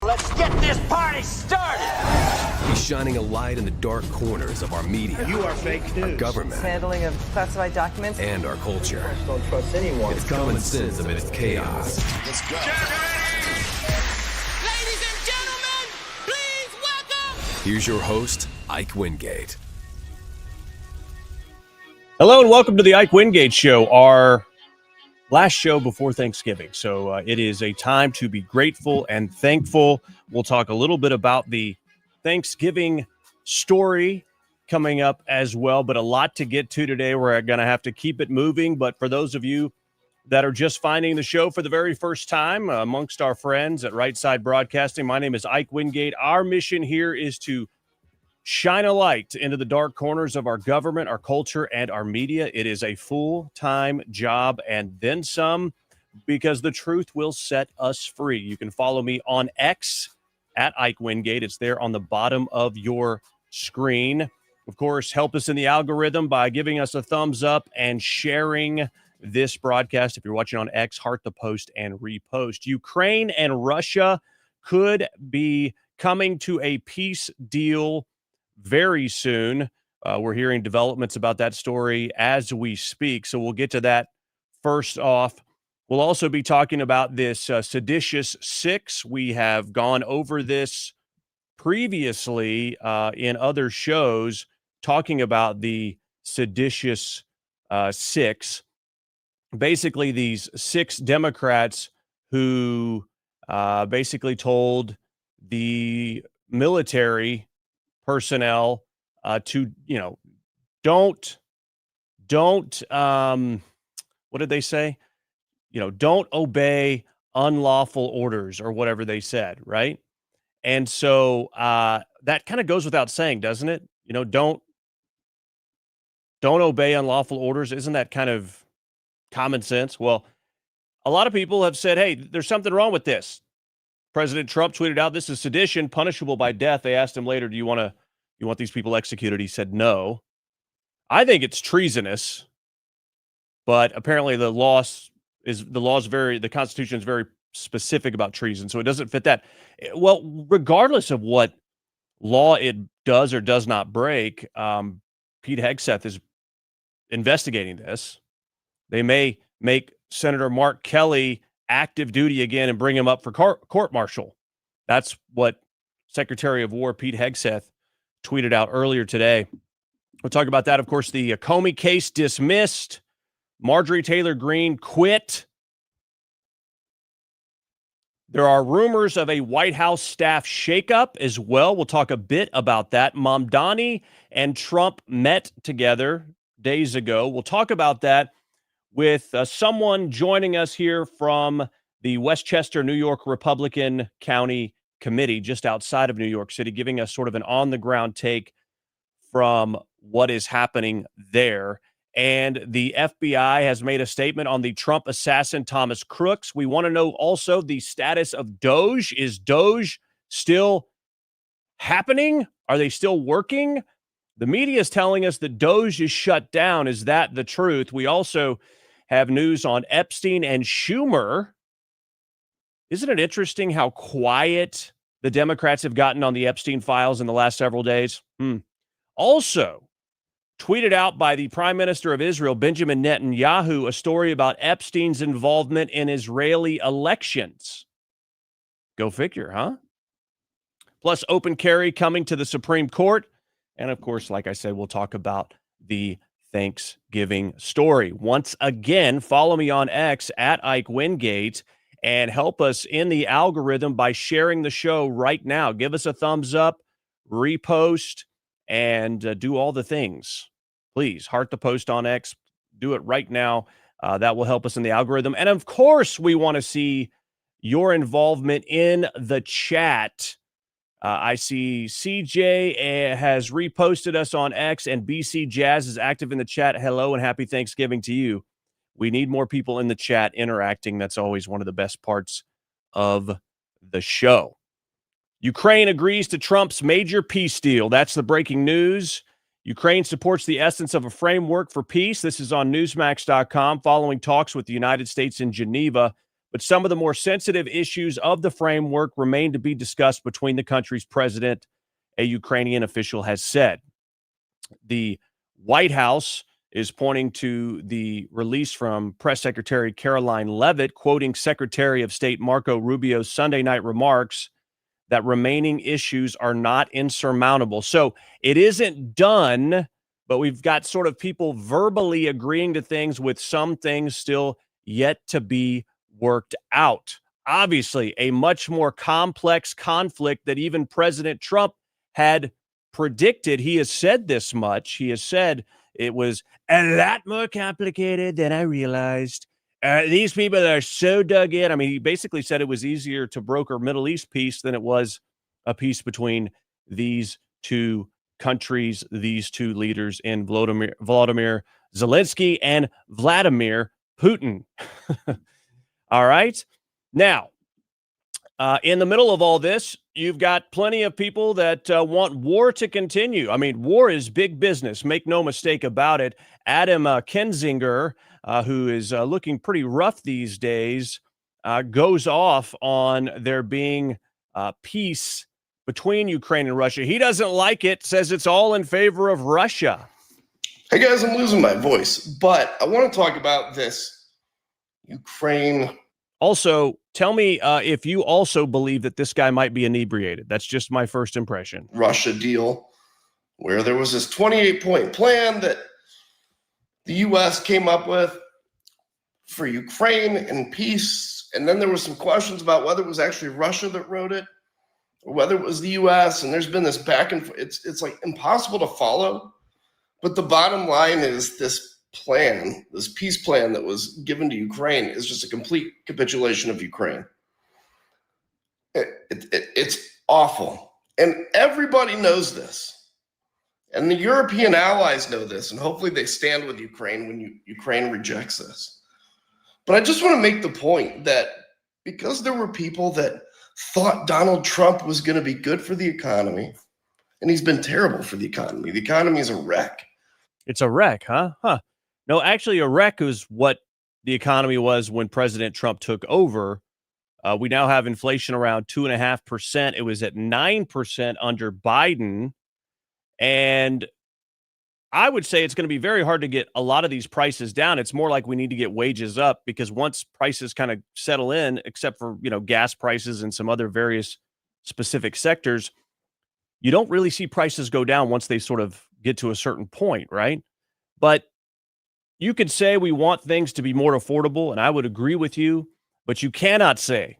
Let's get this party started! He's shining a light in the dark corners of our media. You are fake news. Our government. Handling of classified documents. And our culture. I don't trust anyone. It's common sense amidst chaos. Let's go. Ladies and gentlemen, please welcome... Here's your host, Ike Wingate. Hello and welcome to the Ike Wingate Show, our last show before Thanksgiving. So it is a time to be grateful and thankful. We'll talk a little bit about the Thanksgiving story coming up as well, but a lot to get to today. We're going to have to keep it moving. But for those of you that are just finding the show for the very first time, amongst our friends at Right Side Broadcasting, my name is Ike Wingate. Our mission here is to shine a light into the dark corners of our government, our culture, and our media. It is a full-time job and then some, because the truth will set us free. You can follow me on X at Ike Wingate. It's there on the bottom of your screen. Of course, help us in the algorithm by giving us a thumbs up and sharing this broadcast. If you're watching on X, heart the post and repost. Ukraine and Russia could be coming to a peace deal very soon. We're hearing developments about that story as we speak, so we'll get to that first off. We'll also be talking about this Seditious Six. We have gone over this previously in other shows, talking about the Seditious Six. Basically, these six Democrats who basically told the military personnel to, don't what did they say? Don't obey unlawful orders or whatever they said, right? And so that kind of goes without saying, doesn't it? Don't obey unlawful orders. Isn't that kind of common sense? Well, a lot of people have said, hey, there's something wrong with this. President Trump tweeted out, this is sedition, punishable by death. They asked him later, do you want these people executed? He said no. I think it's treasonous, but apparently the Constitution is very specific about treason, so it doesn't fit that. Well, regardless of what law it does or does not break, Pete Hegseth is investigating this. They may make Senator Mark Kelly active duty again and bring him up for court-martial. That's what Secretary of War Pete Hegseth tweeted out earlier today. We'll talk about that. Of course, the Comey case dismissed. Marjorie Taylor Greene quit. There are rumors of a Whitehouse Staff shakeup as well. We'll talk a bit about that. Mamdani and Trump met together days ago. We'll talk about that with someone joining us here from the Westchester, New York Republican County Committee, just outside of New York City, giving us sort of an on-the-ground take from what is happening there. And the FBI has made a statement on the Trump assassin, Thomas Crooks. We want to know also the status of DOGE. Is DOGE still happening? Are they still working? The media is telling us that DOGE is shut down. Is that the truth? We also have news on Epstein and Schumer. Isn't it interesting how quiet the Democrats have gotten on the Epstein files in the last several days? Also, tweeted out by the Prime Minister of Israel, Benjamin Netanyahu, a story about Epstein's involvement in Israeli elections. Go figure, huh? Plus, open carry coming to the Supreme Court. And of course, like I said, we'll talk about the Thanksgiving story. Once again, follow me on X at Ike Wingate and help us in the algorithm by sharing the show right now. Give us a thumbs up, repost, and do all the things. Please, heart the post on X. Do it right now. That will help us in the algorithm. And of course, we want to see your involvement in the chat. I see CJ has reposted us on X, and BC Jazz is active in the chat. Hello and happy Thanksgiving to you. We need more people in the chat interacting. That's always one of the best parts of the show. Ukraine agrees to Trump's major peace deal. That's the breaking news. Ukraine supports the essence of a framework for peace. This is on Newsmax.com following talks with the United States in Geneva. but some of the more sensitive issues of the framework remain to be discussed between the country's president, a Ukrainian official has said. The White House is pointing to the release from Press Secretary Caroline Leavitt, quoting Secretary of State Marco Rubio's Sunday night remarks that remaining issues are not insurmountable. So it isn't done, but we've got sort of people verbally agreeing to things with some things still yet to be worked out. Obviously, a much more complex conflict that even President Trump had predicted. He has said this much. He has said it was a lot more complicated than I realized. These people are so dug in. I mean, he basically said it was easier to broker Middle East peace than it was a peace between these two countries, these two leaders in Volodymyr Zelensky and Vladimir Putin. All right. Now, in the middle of all this, you've got plenty of people that want war to continue. I mean, war is big business. Make no mistake about it. Adam Kinzinger, who is looking pretty rough these days, goes off on there being peace between Ukraine and Russia. He doesn't like it, says it's all in favor of Russia. Hey guys, I'm losing my voice, but I want to talk about this Ukraine. Also, tell me if you also believe that this guy might be inebriated. That's just my first impression. Russia deal, where there was this 28-point plan that the U.S. came up with for Ukraine and peace. And then there were some questions about whether it was actually Russia that wrote it or whether it was the U.S. And there's been this back and forth. It's like impossible to follow. But the bottom line is this plan, this peace plan that was given to Ukraine is just a complete capitulation of Ukraine. It's awful. And everybody knows this. And the European allies know this, and hopefully they stand with Ukraine when Ukraine rejects this. But I just want to make the point that because there were people that thought Donald Trump was going to be good for the economy, and he's been terrible for the economy. The economy is a wreck. It's a wreck, huh? No, actually, a wreck is what the economy was when President Trump took over. We now have inflation around 2.5%. It was at 9% under Biden. And I would say it's going to be very hard to get a lot of these prices down. It's more like we need to get wages up, because once prices kind of settle in, except for, gas prices and some other various specific sectors, you don't really see prices go down once they sort of get to a certain point, right? But you could say we want things to be more affordable, and I would agree with you, but you cannot say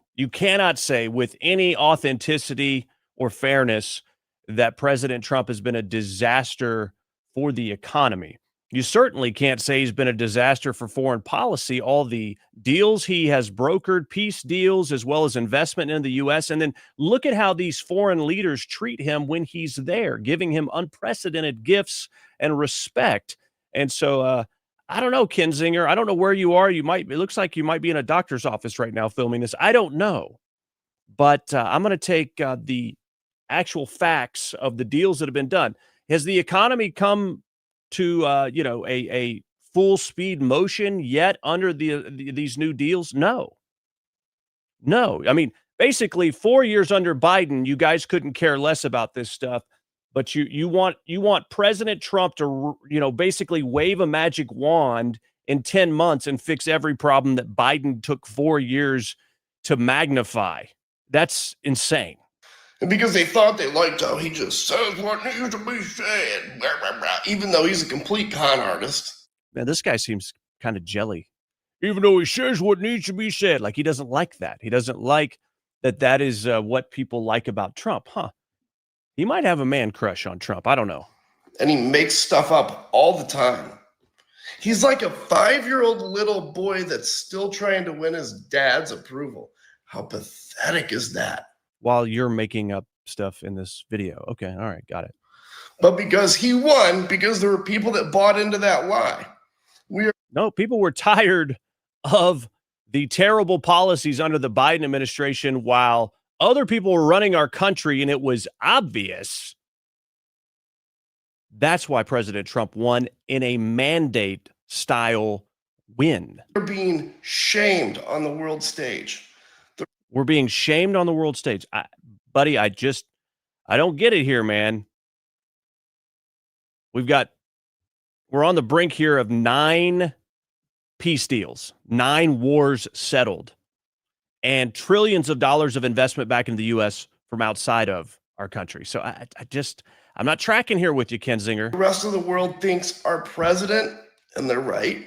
with any authenticity or fairness that President Trump has been a disaster for the economy. You certainly can't say he's been a disaster for foreign policy. All the deals he has brokered, peace deals, as well as investment in the U.S. And then look at how these foreign leaders treat him when he's there, giving him unprecedented gifts and respect. And so I don't know, Kinzinger. I don't know where you are. It looks like you might be in a doctor's office right now filming this. I don't know. But I'm going to take the actual facts of the deals that have been done. Has the economy come to a full speed motion yet under these new deals? No. I mean, basically 4 years under Biden, you guys couldn't care less about this stuff, but you want President Trump to basically wave a magic wand in 10 months and fix every problem that Biden took 4 years to magnify. That's insane. And because they thought they liked how he just says what needs to be said, blah, blah, blah, even though he's a complete con artist. Man, this guy seems kind of jelly. Even though he says what needs to be said, like he doesn't like that. He doesn't like that is what people like about Trump, huh? He might have a man crush on Trump. I don't know. And he makes stuff up all the time. He's like a 5-year-old little boy that's still trying to win his dad's approval. How pathetic is that? While you're making up stuff in this video. Okay, all right, got it. But because he won, because there were people that bought into that lie. No, people were tired of the terrible policies under the Biden administration while other people were running our country, and it was obvious. That's why President Trump won in a mandate-style When? They're being shamed on the world stage. We're being shamed on the world stage. Buddy, I don't get it here, man. We're on the brink here of 9 peace deals, 9 wars settled, and trillions of dollars of investment back in the U.S. from outside of our country. So I'm not tracking here with you, Kinzinger. The rest of the world thinks our president, and they're right,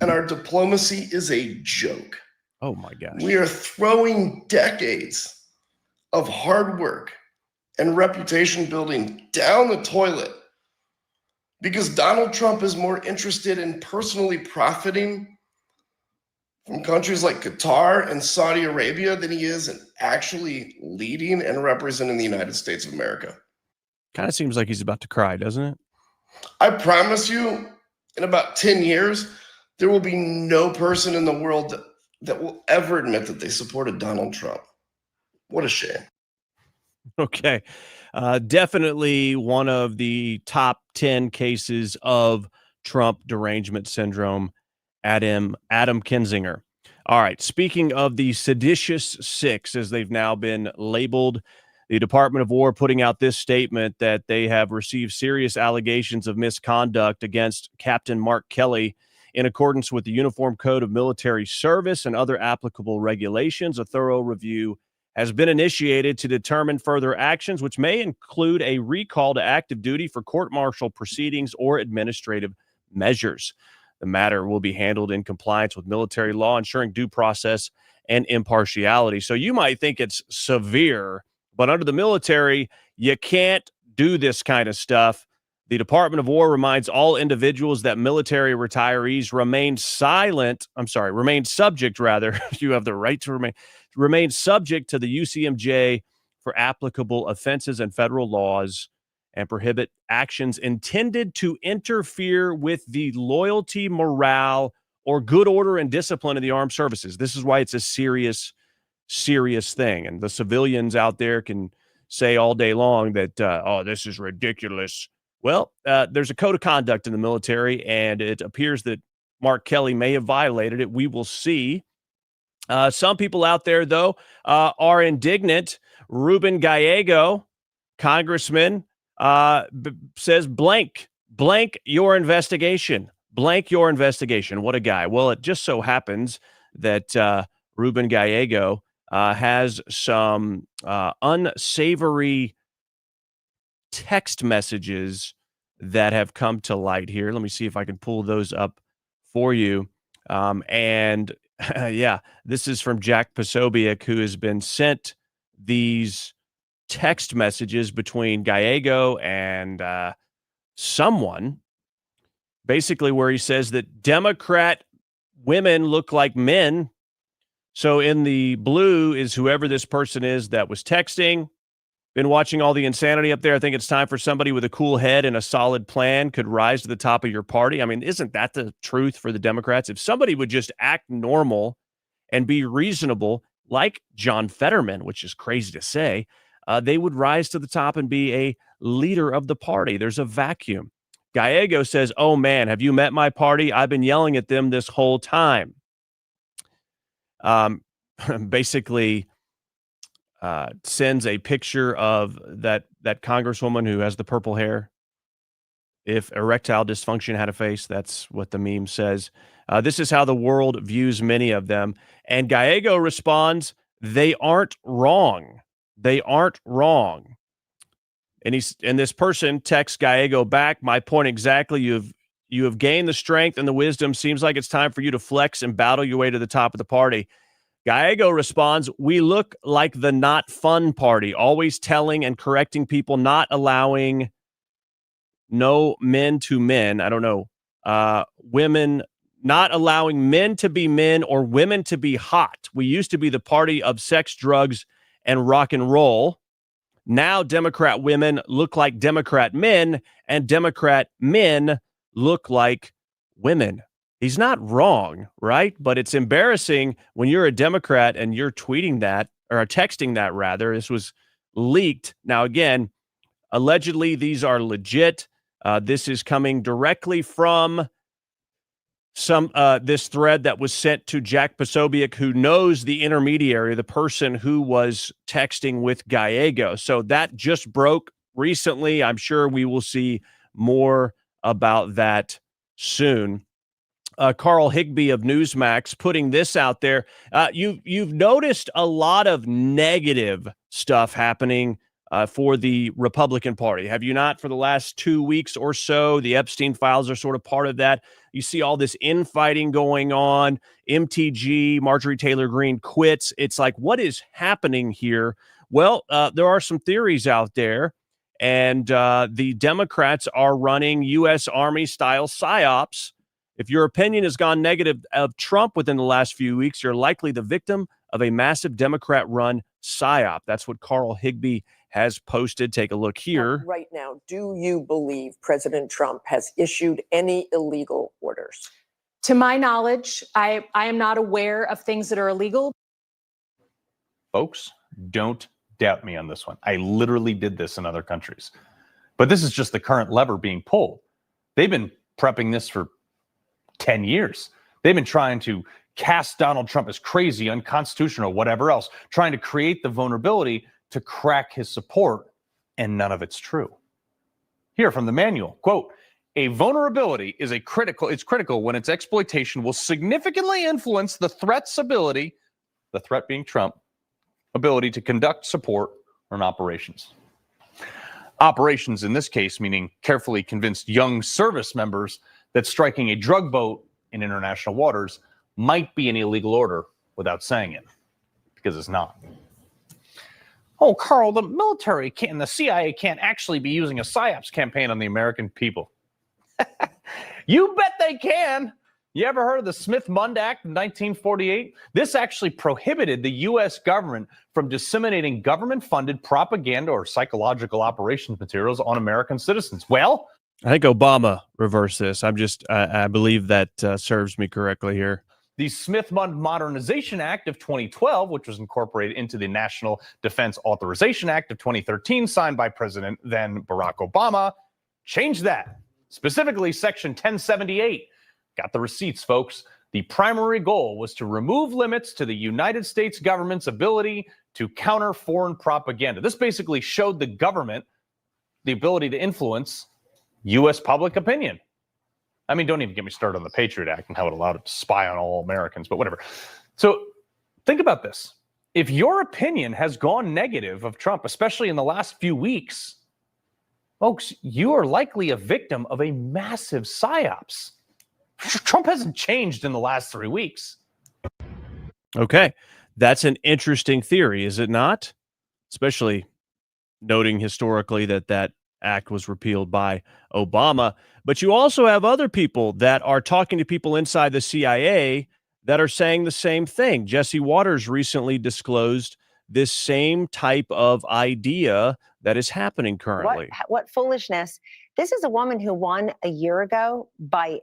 and our diplomacy is a joke. Oh my gosh. We are throwing decades of hard work and reputation building down the toilet because Donald Trump is more interested in personally profiting from countries like Qatar and Saudi Arabia than he is in actually leading and representing the United States of America. Kind of seems like he's about to cry, doesn't it? I promise you, in about 10 years, there will be no person in the world that will ever admit that they supported Donald Trump. What a shame. Okay. Definitely one of the top 10 cases of Trump derangement syndrome, Adam Kinzinger. All right. Speaking of the Seditious Six, as they've now been labeled, the Department of War putting out this statement that they have received serious allegations of misconduct against Captain Mark Kelly in accordance with the Uniform Code of Military Service and other applicable regulations. A thorough review has been initiated to determine further actions, which may include a recall to active duty for court-martial proceedings or administrative measures. The matter will be handled in compliance with military law, ensuring due process and impartiality. So you might think it's severe, but under the military, you can't do this kind of stuff. The Department of War reminds all individuals that military retirees remain subject, you have the right to remain subject to the UCMJ for applicable offenses and federal laws and prohibit actions intended to interfere with the loyalty, morale, or good order and discipline of the armed services. This is why it's a serious thing. And the civilians out there can say all day long that, this is ridiculous. Well, there's a code of conduct in the military, and it appears that Mark Kelly may have violated it. We will see. Some people out there, though, are indignant. Ruben Gallego, congressman, says blank your investigation. Blank your investigation. What a guy. Well, it just so happens that Ruben Gallego has some unsavory text messages that have come to light here. Let me see if I can pull those up for you. This is from Jack Posobiec, who has been sent these text messages between Gallego and someone, basically where he says that Democrat women look like men. So in the blue is whoever this person is that was texting. Been watching all the insanity up there. I think it's time for somebody with a cool head and a solid plan could rise to the top of your party. I mean, isn't that the truth for the Democrats? If somebody would just act normal and be reasonable, like John Fetterman, which is crazy to say, they would rise to the top and be a leader of the party. There's a vacuum. Gallego says, oh man, have you met my party? I've been yelling at them this whole time. Basically, sends a picture of that congresswoman who has the purple hair. If erectile dysfunction had a face, that's what the meme says. This is how the world views many of them. And Gallego responds, they aren't wrong. They aren't wrong. And this person texts Gallego back, my point exactly. You have gained the strength and the wisdom. Seems like it's time for you to flex and battle your way to the top of the party. Gallego responds, we look like the not fun party, always telling and correcting people, not allowing no men to men. I don't know. Women, not allowing men to be men or women to be hot. We used to be the party of sex, drugs, and rock and roll. Now Democrat women look like Democrat men and Democrat men look like women. He's not wrong, right? But it's embarrassing when you're a Democrat and you're tweeting that or texting that rather. This was leaked. Now, again, allegedly, these are legit. This is coming directly from this thread that was sent to Jack Posobiec, who knows the intermediary, the person who was texting with Gallego. So that just broke recently. I'm sure we will see more about that soon. Carl Higbie of Newsmax putting this out there. You've noticed a lot of negative stuff happening for the Republican Party, have you not? For the last 2 weeks or so, the Epstein files are sort of part of that. You see all this infighting going on. MTG, Marjorie Taylor Greene quits. It's like, what is happening here? Well, there are some theories out there, and the Democrats are running U.S. Army-style psyops. If your opinion has gone negative of Trump within the last few weeks, you're likely the victim of a massive Democrat-run psyop. That's what Carl Higbie has posted. Take a look here. Right now, do you believe President Trump has issued any illegal orders? To my knowledge, I am not aware of things that are illegal. Folks, don't doubt me on this one. I literally did this in other countries. But this is just the current lever being pulled. They've been prepping this for 10 years. They've been trying to cast Donald Trump as crazy, unconstitutional, whatever else, trying to create the vulnerability to crack his support, and none of it's true. Here from the manual, quote, a vulnerability is critical when its exploitation will significantly influence the threat's ability, the threat being Trump, ability to conduct support or operations. Operations in this case, meaning carefully convinced young service members that striking a drug boat in international waters might be an illegal order without saying it, because it's not. Oh, Carl, the military can't, and the CIA can't actually be using a PSYOPs campaign on the American people. You bet they can. You ever heard of the Smith-Mundt Act of 1948? This actually prohibited the U.S. government from disseminating government-funded propaganda or psychological operations materials on American citizens. Well, I think Obama reversed this. I believe that serves me correctly here. The Smith-Mundt Modernization Act of 2012, which was incorporated into the National Defense Authorization Act of 2013, signed by President then Barack Obama, changed that. Specifically, Section 1078. Got the receipts, folks. The primary goal was to remove limits to the United States government's ability to counter foreign propaganda. This basically showed the government the ability to influence U.S. public opinion. I mean, don't even get me started on the Patriot Act and how it allowed it to spy on all Americans, but whatever. So think about this. If your opinion has gone negative of Trump, especially in the last few weeks, folks, you are likely a victim of a massive psyops. Trump hasn't changed in the last 3 weeks. Okay. That's an interesting theory, is it not? Especially noting historically that act was repealed by Obama. But you also have other people that are talking to people inside the CIA that are saying the same thing. Jesse Waters recently disclosed this same type of idea that is happening currently. What foolishness. This is a woman who won a year ago by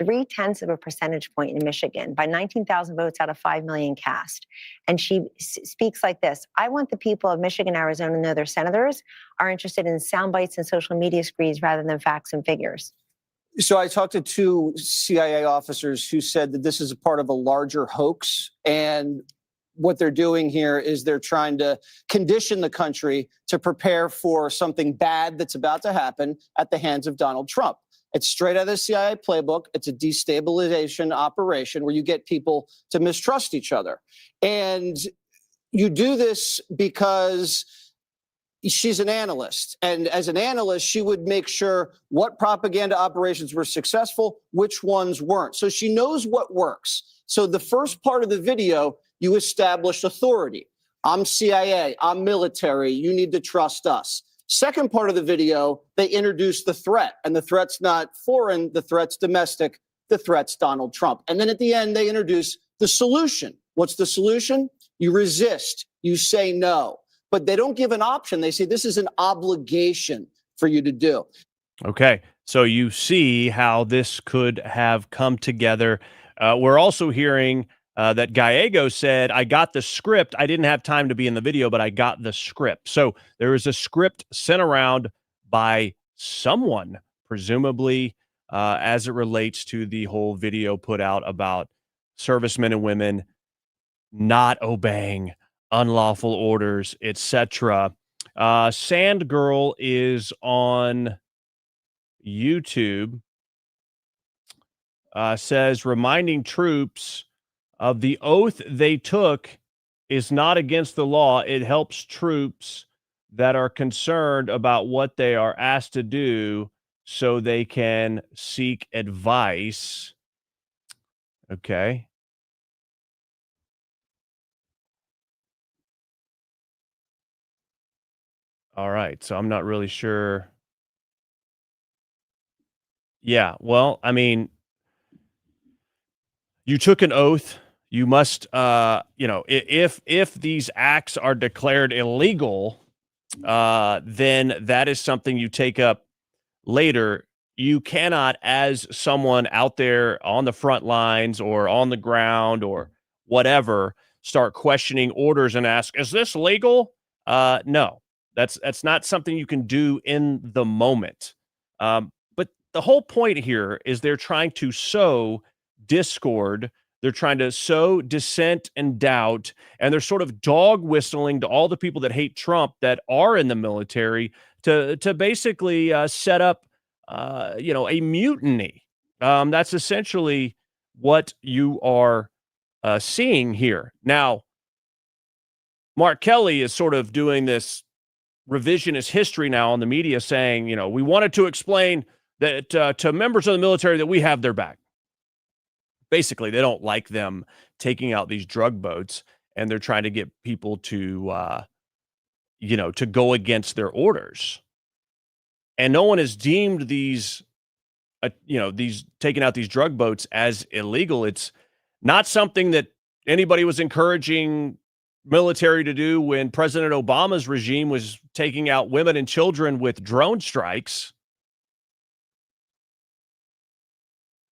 0.3 of a percentage point in Michigan, by 19,000 votes out of 5 million cast. And she speaks like this: I want the people of Michigan, Arizona to know their senators are interested in sound bites and social media screeds rather than facts and figures. So I talked to 2 CIA officers who said that this is a part of a larger hoax. And what they're doing here is they're trying to condition the country to prepare for something bad that's about to happen at the hands of Donald Trump. It's straight out of the CIA playbook. It's a destabilization operation where you get people to mistrust each other. And you do this because she's an analyst. And as an analyst, she would make sure what propaganda operations were successful, which ones weren't. So she knows what works. So the first part of the video, you establish authority. I'm CIA, I'm military, you need to trust us. Second part of the video, they introduce the threat, and the threat's not foreign, the threat's domestic, the threat's Donald Trump. And then at the end, they introduce the solution. What's the solution? You resist, you say no, but they don't give an option. They say this is an obligation for you to do. Okay, so you see how this could have come together. We're also hearing that Gallego said, I got the script. I didn't have time to be in the video, but I got the script. So there is a script sent around by someone, presumably as it relates to the whole video put out about servicemen and women not obeying unlawful orders, etc. Sand Girl is on YouTube. Says reminding troops of the oath they took is not against the law. It helps troops that are concerned about what they are asked to do so they can seek advice. Okay. All right. So I'm not really sure. Yeah. Well, I mean, you took an oath. You must, if these acts are declared illegal, then that is something you take up later. You cannot, as someone out there on the front lines or on the ground or whatever, start questioning orders and ask, "Is this legal?" No, that's not something you can do in the moment. But the whole point here is they're trying to sow discord. They're trying to sow dissent and doubt, and they're sort of dog whistling to all the people that hate Trump that are in the military to basically set up, a mutiny. That's essentially what you are seeing here. Now, Mark Kelly is sort of doing this revisionist history now on the media saying, we wanted to explain that to members of the military that we have their back. Basically, they don't like them taking out these drug boats, and they're trying to get people to, to go against their orders. And no one has deemed these taking out these drug boats as illegal. It's not something that anybody was encouraging military to do when President Obama's regime was taking out women and children with drone strikes.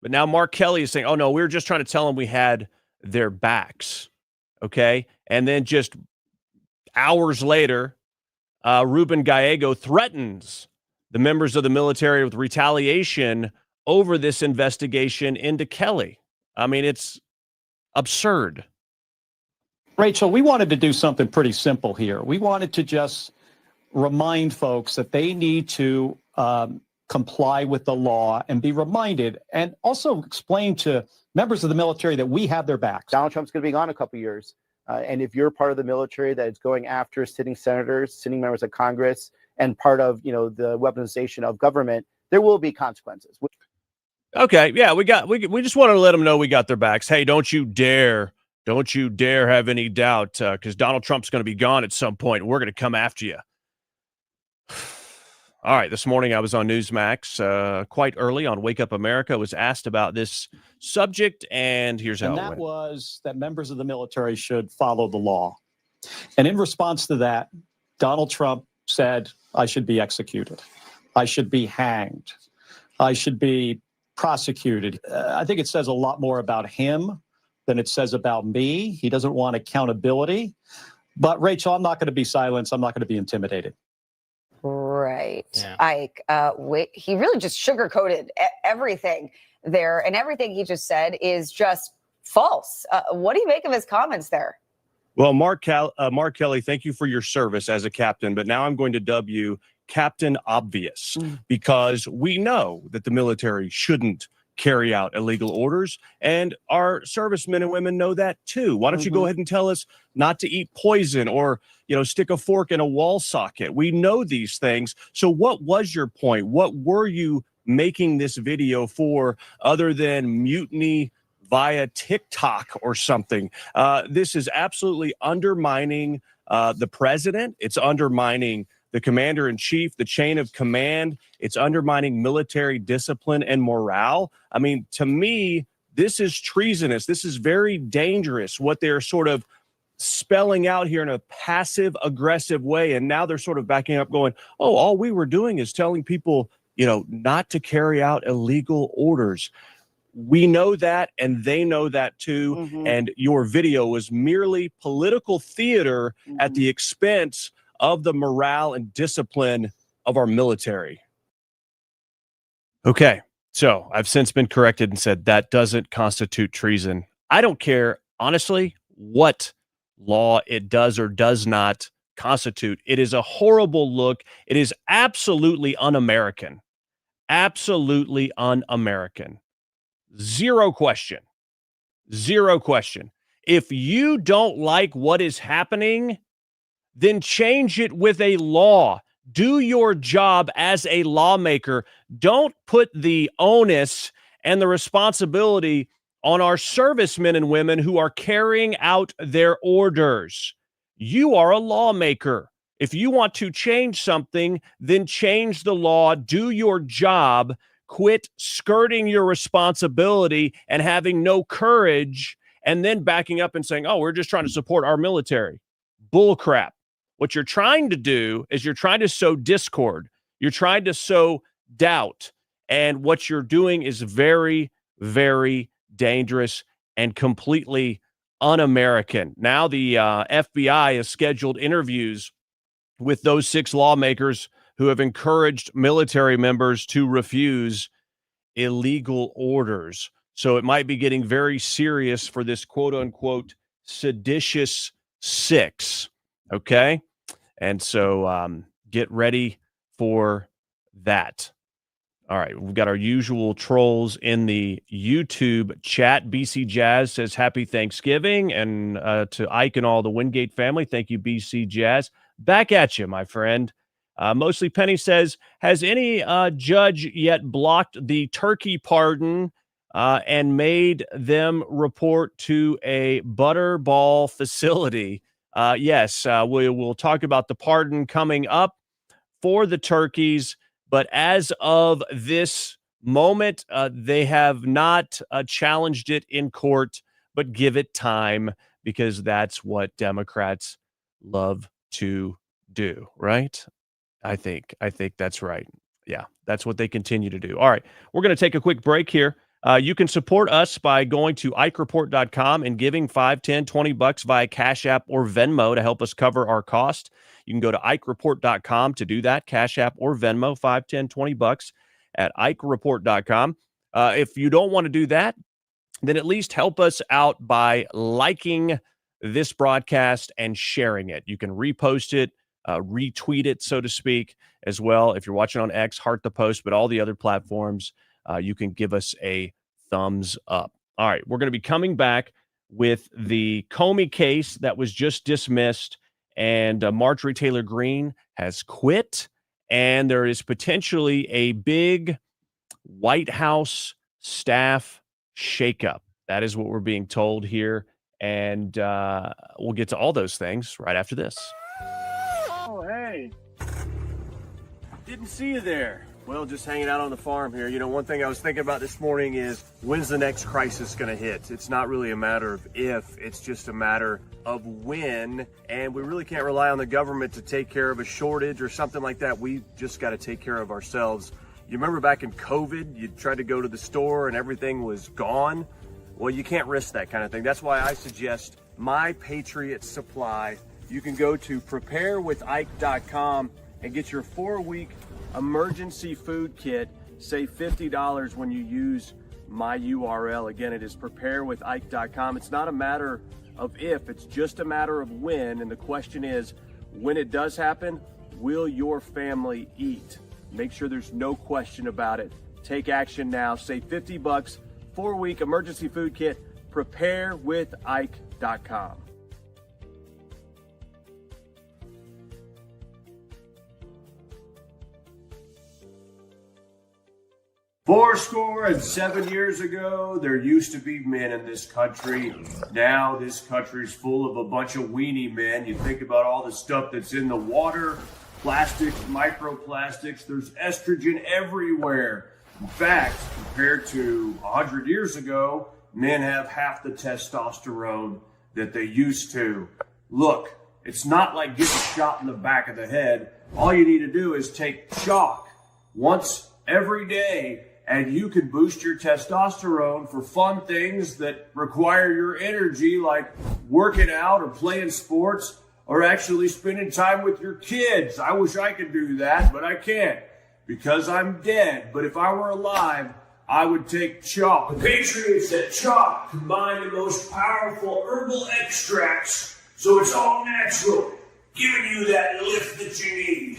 But now Mark Kelly is saying, oh, no, we were just trying to tell them we had their backs. Okay. And then just hours later, Ruben Gallego threatens the members of the military with retaliation over this investigation into Kelly. I mean, it's absurd. Rachel, we wanted to do something pretty simple here. We wanted to just remind folks that they need to comply with the law and be reminded, and also explain to members of the military that we have their backs. Donald Trump's going to be gone a couple of years. And if you're part of the military that is going after sitting senators, sitting members of Congress, and part of, the weaponization of government, there will be consequences. Okay. Yeah, we just wanted to let them know we got their backs. Hey, don't you dare have any doubt, because Donald Trump's going to be gone at some point. We're going to come after you. All right, this morning I was on Newsmax quite early on Wake Up America. I was asked about this subject, and here's how it went. And that was that members of the military should follow the law. And in response to that, Donald Trump said, I should be executed. I should be hanged. I should be prosecuted. I think it says a lot more about him than it says about me. He doesn't want accountability. But Rachel, I'm not going to be silenced. I'm not going to be intimidated. Right. Yeah. Ike, he really just sugarcoated everything there, and everything he just said is just false. What do you make of his comments there? Well, Mark Kelly, thank you for your service as a captain, but now I'm going to dub you Captain Obvious, because we know that the military shouldn't carry out illegal orders, and our servicemen and women know that too. Why don't you go ahead and tell us not to eat poison or, stick a fork in a wall socket? We know these things. So what was your point? What were you making this video for, other than mutiny via TikTok or something? This is absolutely undermining the president. It's undermining the commander-in-chief, the chain of command. It's undermining military discipline and morale. I mean, to me, this is treasonous. This is very dangerous, what they're sort of spelling out here in a passive-aggressive way. And now they're sort of backing up going, oh, all we were doing is telling people, not to carry out illegal orders. We know that, and they know that too. And your video was merely political theater at the expense of the morale and discipline of our military. Okay. So I've since been corrected and said that doesn't constitute treason. I don't care, honestly, what law it does or does not constitute. It is a horrible look. It is absolutely un-American. Absolutely un-American. Zero question. Zero question. If you don't like what is happening, then change it with a law. Do your job as a lawmaker. Don't put the onus and the responsibility on our servicemen and women who are carrying out their orders. You are a lawmaker. If you want to change something, then change the law. Do your job. Quit skirting your responsibility and having no courage and then backing up and saying, oh, we're just trying to support our military. Bull crap. What you're trying to do is you're trying to sow discord. You're trying to sow doubt. And what you're doing is very, very dangerous and completely un-American. Now the FBI has scheduled interviews with those 6 lawmakers who have encouraged military members to refuse illegal orders. So it might be getting very serious for this quote-unquote seditious 6. Okay? And so get ready for that. All right, we've got our usual trolls in the YouTube chat. BC Jazz says happy Thanksgiving. And to Ike and all the Wingate family, thank you, BC Jazz. Back at you, my friend. Mostly Penny says, has any judge yet blocked the turkey pardon and made them report to a butterball facility? Yes, we'll talk about the pardon coming up for the turkeys. But as of this moment, they have not challenged it in court, but give it time because that's what Democrats love to do, right? I think that's right. Yeah, that's what they continue to do. All right, we're going to take a quick break here. You can support us by going to IkeReport.com and giving $5, $10, $20 via Cash App or Venmo to help us cover our cost. You can go to IkeReport.com to do that, Cash App or Venmo, $5, $10, $20 at IkeReport.com. If you don't want to do that, then at least help us out by liking this broadcast and sharing it. You can repost it, retweet it, so to speak, as well. If you're watching on X, heart the post, but all the other platforms, you can give us a thumbs up. All right, we're going to be coming back with the Comey case that was just dismissed, and Marjorie Taylor Greene has quit, and there is potentially a big Whitehouse staff shakeup. That is what we're being told here, and we'll get to all those things right after this. Oh, hey. Didn't see you there. Well, just hanging out on the farm here. You know, one thing I was thinking about this morning is when's the next crisis going to hit? It's not really a matter of if, it's just a matter of when. And we really can't rely on the government to take care of a shortage or something like that. We just got to take care of ourselves. You remember back in COVID, you tried to go to the store and everything was gone? Well, you can't risk that kind of thing. That's why I suggest My Patriot Supply. You can go to preparewithike.com and get your 4-week emergency food kit. Save $50 when you use my URL. Again, it is preparewithike.com. It's not a matter of if, it's just a matter of when. And the question is, when it does happen, will your family eat? Make sure there's no question about it. Take action now. Save $50, 4-week emergency food kit, preparewithike.com. Fourscore and 7 years ago, there used to be men in this country. Now this country's full of a bunch of weenie men. You think about all the stuff that's in the water, plastics, microplastics, there's estrogen everywhere. In fact, compared to 100 years ago, men have half the testosterone that they used to. Look, it's not like getting shot in the back of the head. All you need to do is take chalk once every day, and you can boost your testosterone for fun things that require your energy, like working out or playing sports or actually spending time with your kids. I wish I could do that, but I can't because I'm dead. But if I were alive, I would take chalk. The Patriots said chalk combine the most powerful herbal extracts, so it's all natural, giving you that lift that you need.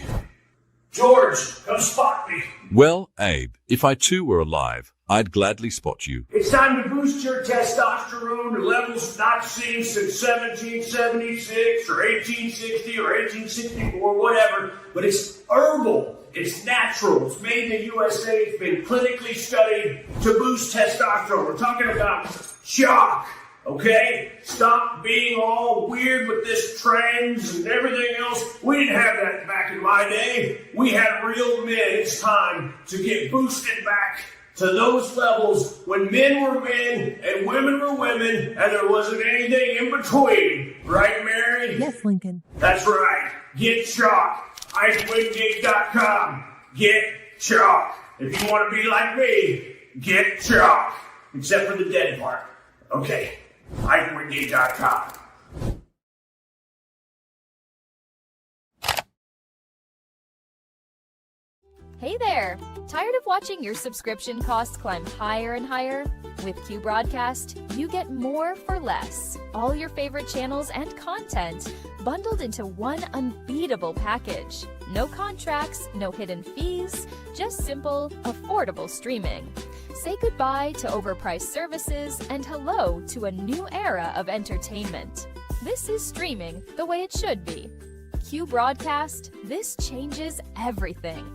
George, come spot me. Well, Abe, if I too were alive, I'd gladly spot you. It's time to boost your testosterone to levels not seen since 1776 or 1860 or 1864, whatever. But it's herbal. It's natural. It's made in the USA. It's been clinically studied to boost testosterone. We're talking about chalk, okay? Stop being all weird with this trends and everything else. We didn't have that back in my day. We had real men. It's time to get boosted back to those levels when men were men and women were women and there wasn't anything in between. Right, Mary? Yes, Lincoln. That's right. Get chalk. IkeWingate.com. Get chalk. If you want to be like me, get chalk. Except for the dead part. Okay. IkeWingate.com. Hey there! Tired of watching your subscription costs climb higher and higher? With Q Broadcast, you get more for less. All your favorite channels and content bundled into one unbeatable package. No contracts, no hidden fees, just simple, affordable streaming. Say goodbye to overpriced services and hello to a new era of entertainment. This is streaming the way it should be. Q Broadcast, this changes everything.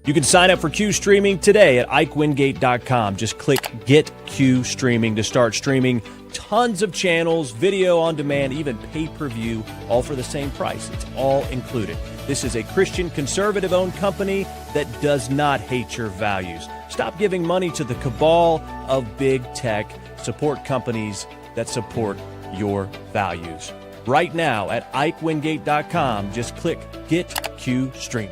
You can sign up for Q Streaming today at IkeWingate.com. Just click Get Q Streaming to start streaming tons of channels, video on demand, even pay-per-view, all for the same price. It's all included. This is a Christian conservative-owned company that does not hate your values. Stop giving money to the cabal of big tech. Support companies that support your values. Right now at IkeWingate.com, just click Get Q Streaming.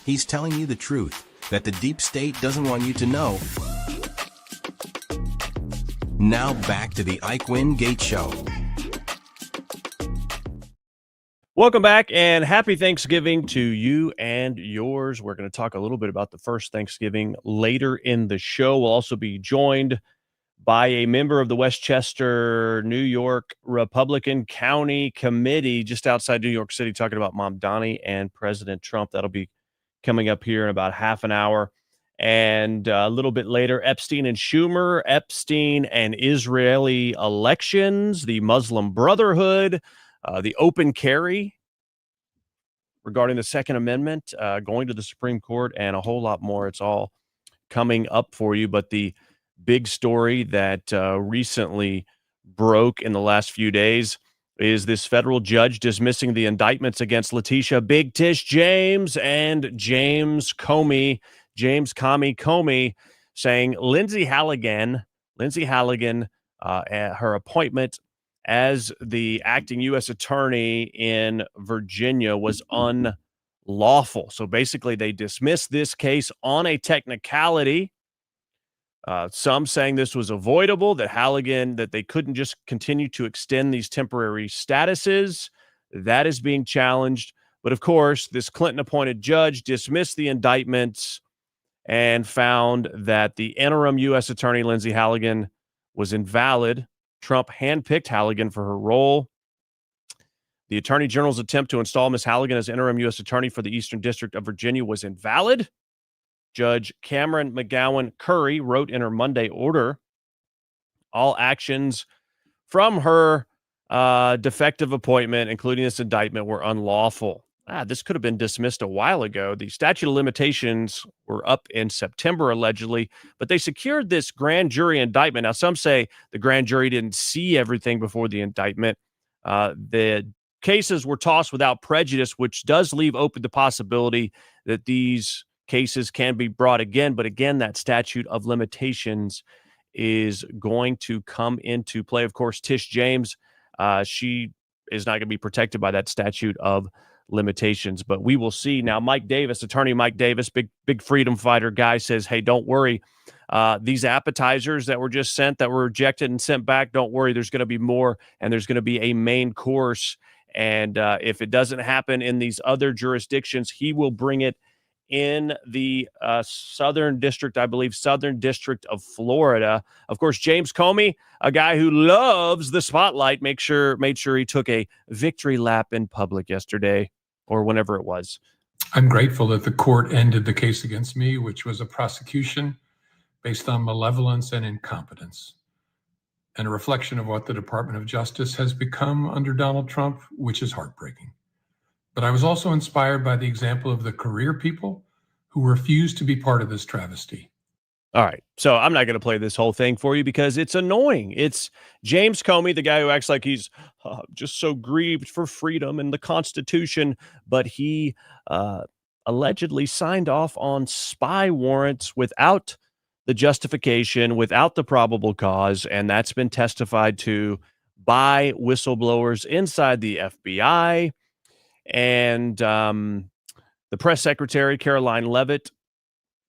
He's telling you the truth that the deep state doesn't want you to know. Now back to the Ike Wingate Show. Welcome back and happy Thanksgiving to you and yours. We're going to talk a little bit about the first Thanksgiving later in the show. We'll also be joined by a member of the Westchester, New York Republican County Committee just outside New York City talking about Mamdani and President Trump. That'll be coming up here in about half an hour. And a little bit later, Epstein and Schumer, Epstein and Israeli elections, the Muslim Brotherhood, the open carry regarding the Second Amendment, going to the Supreme Court, and a whole lot more. It's all coming up for you. But the big story that recently broke in the last few days is this federal judge dismissing the indictments against Letitia Big Tish James and James Comey, saying Lindsay Halligan, her appointment as the acting U.S. attorney in Virginia was unlawful. So basically, they dismissed this case on a technicality. Some saying this was avoidable, that they couldn't just continue to extend these temporary statuses. That is being challenged. But of course, this Clinton-appointed judge dismissed the indictments and found that the interim U.S. attorney, Lindsay Halligan, was invalid. Trump handpicked Halligan for her role. The Attorney General's attempt to install Ms. Halligan as interim U.S. attorney for the Eastern District of Virginia was invalid. Judge Cameron McGowan Curry wrote in her Monday order, all actions from her defective appointment, including this indictment, were unlawful. This could have been dismissed a while ago. The statute of limitations were up in September, allegedly, but they secured this grand jury indictment. Now, some say the grand jury didn't see everything before the indictment. The cases were tossed without prejudice, which does leave open the possibility that these cases can be brought again. But again, that statute of limitations is going to come into play. Of course, Tish James, she is not going to be protected by that statute of limitations, but we will see. Now, Mike Davis, attorney Mike Davis, big freedom fighter guy, says, hey, don't worry. These appetizers that were just sent, that were rejected and sent back, don't worry. There's going to be more, and there's going to be a main course. And if it doesn't happen in these other jurisdictions, he will bring it in the Southern District of Florida. Of course, James Comey, a guy who loves the spotlight, made sure he took a victory lap in public yesterday or whenever it was. I'm grateful that the court ended the case against me, which was a prosecution based on malevolence and incompetence, and a reflection of what the Department of Justice has become under Donald Trump, which is heartbreaking. But I was also inspired by the example of the career people who refused to be part of this travesty. All right. So I'm not going to play this whole thing for you because it's annoying. It's James Comey, the guy who acts like he's just so grieved for freedom and the Constitution, but he allegedly signed off on spy warrants without the justification, without the probable cause, and that's been testified to by whistleblowers inside the FBI. And the press secretary, Caroline Leavitt,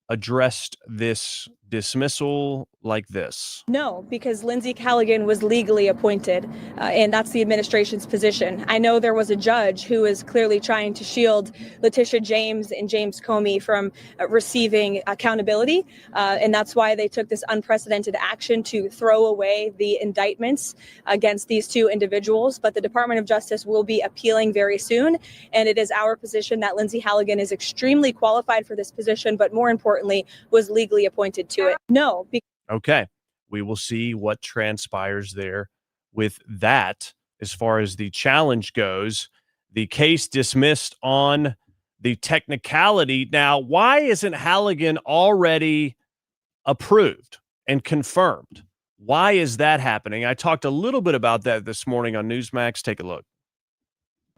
addressed this dismissal like this. No, because Lindsay Callaghan was legally appointed, and that's the administration's position. I know there was a judge who is clearly trying to shield Letitia James and James Comey from receiving accountability, and that's why they took this unprecedented action to throw away the indictments against these two individuals. But the Department of Justice will be appealing very soon, and it is our position that Lindsay Callaghan is extremely qualified for this position, but more importantly, was legally appointed to it. No. Okay. We will see what transpires there with that. As far as the challenge goes, the case dismissed on the technicality. Now, why isn't Halligan already approved and confirmed? Why is that happening? I talked a little bit about that this morning on Newsmax. Take a look.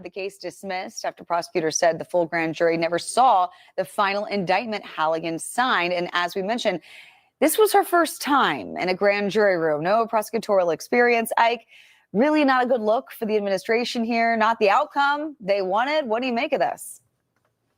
The case dismissed after prosecutors said the full grand jury never saw the final indictment Halligan signed. And as we mentioned, this was her first time in a grand jury room. No prosecutorial experience. Ike, really not a good look for the administration here. Not the outcome they wanted. What do you make of this?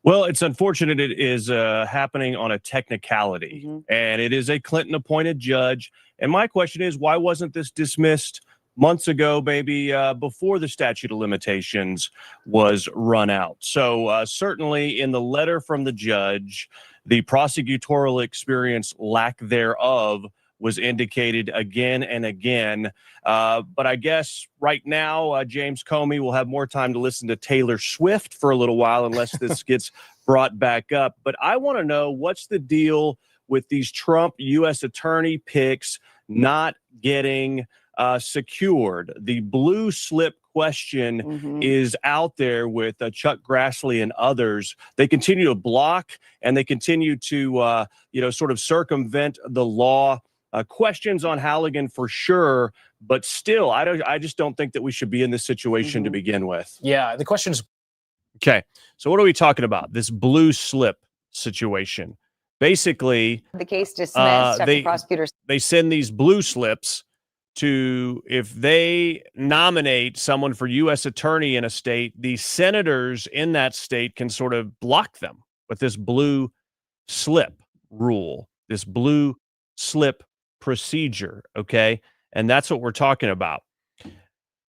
Well, it's unfortunate it is happening on a technicality, and it is a Clinton-appointed judge. And my question is, why wasn't this dismissed months ago, maybe before the statute of limitations was run out? So certainly in the letter from the judge, the prosecutorial experience, lack thereof, was indicated again and again. But I guess right now, James Comey will have more time to listen to Taylor Swift for a little while, unless this gets brought back up. But I want to know, what's the deal with these Trump U.S. attorney picks not getting secured? The blue slip question is out there with Chuck Grassley and others. They continue to block and they continue to, sort of circumvent the law. Questions on Halligan for sure, but still, I just don't think that we should be in this situation to begin with. Yeah, the question is, okay. So what are we talking about? This blue slip situation. Basically, the case dismissed after prosecutors. They send these blue slips to, if they nominate someone for U.S. attorney in a state, the senators in that state can sort of block them with this blue slip rule, this blue slip procedure. Okay. And that's what we're talking about.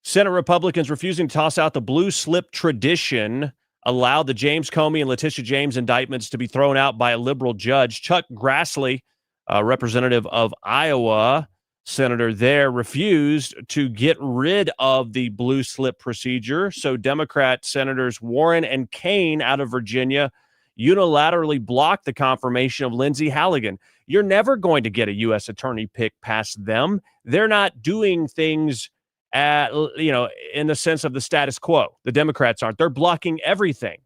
Senate Republicans refusing to toss out the blue slip tradition allowed the James Comey and Letitia James indictments to be thrown out by a liberal judge. Chuck Grassley, representative of Iowa, senator there, refused to get rid of the blue slip procedure. So Democrat Senators Warren and Kaine out of Virginia unilaterally blocked the confirmation of Lindsay Halligan. You're never going to get a U.S. attorney pick past them. They're not doing things in the sense of the status quo. The Democrats aren't. They're blocking everything.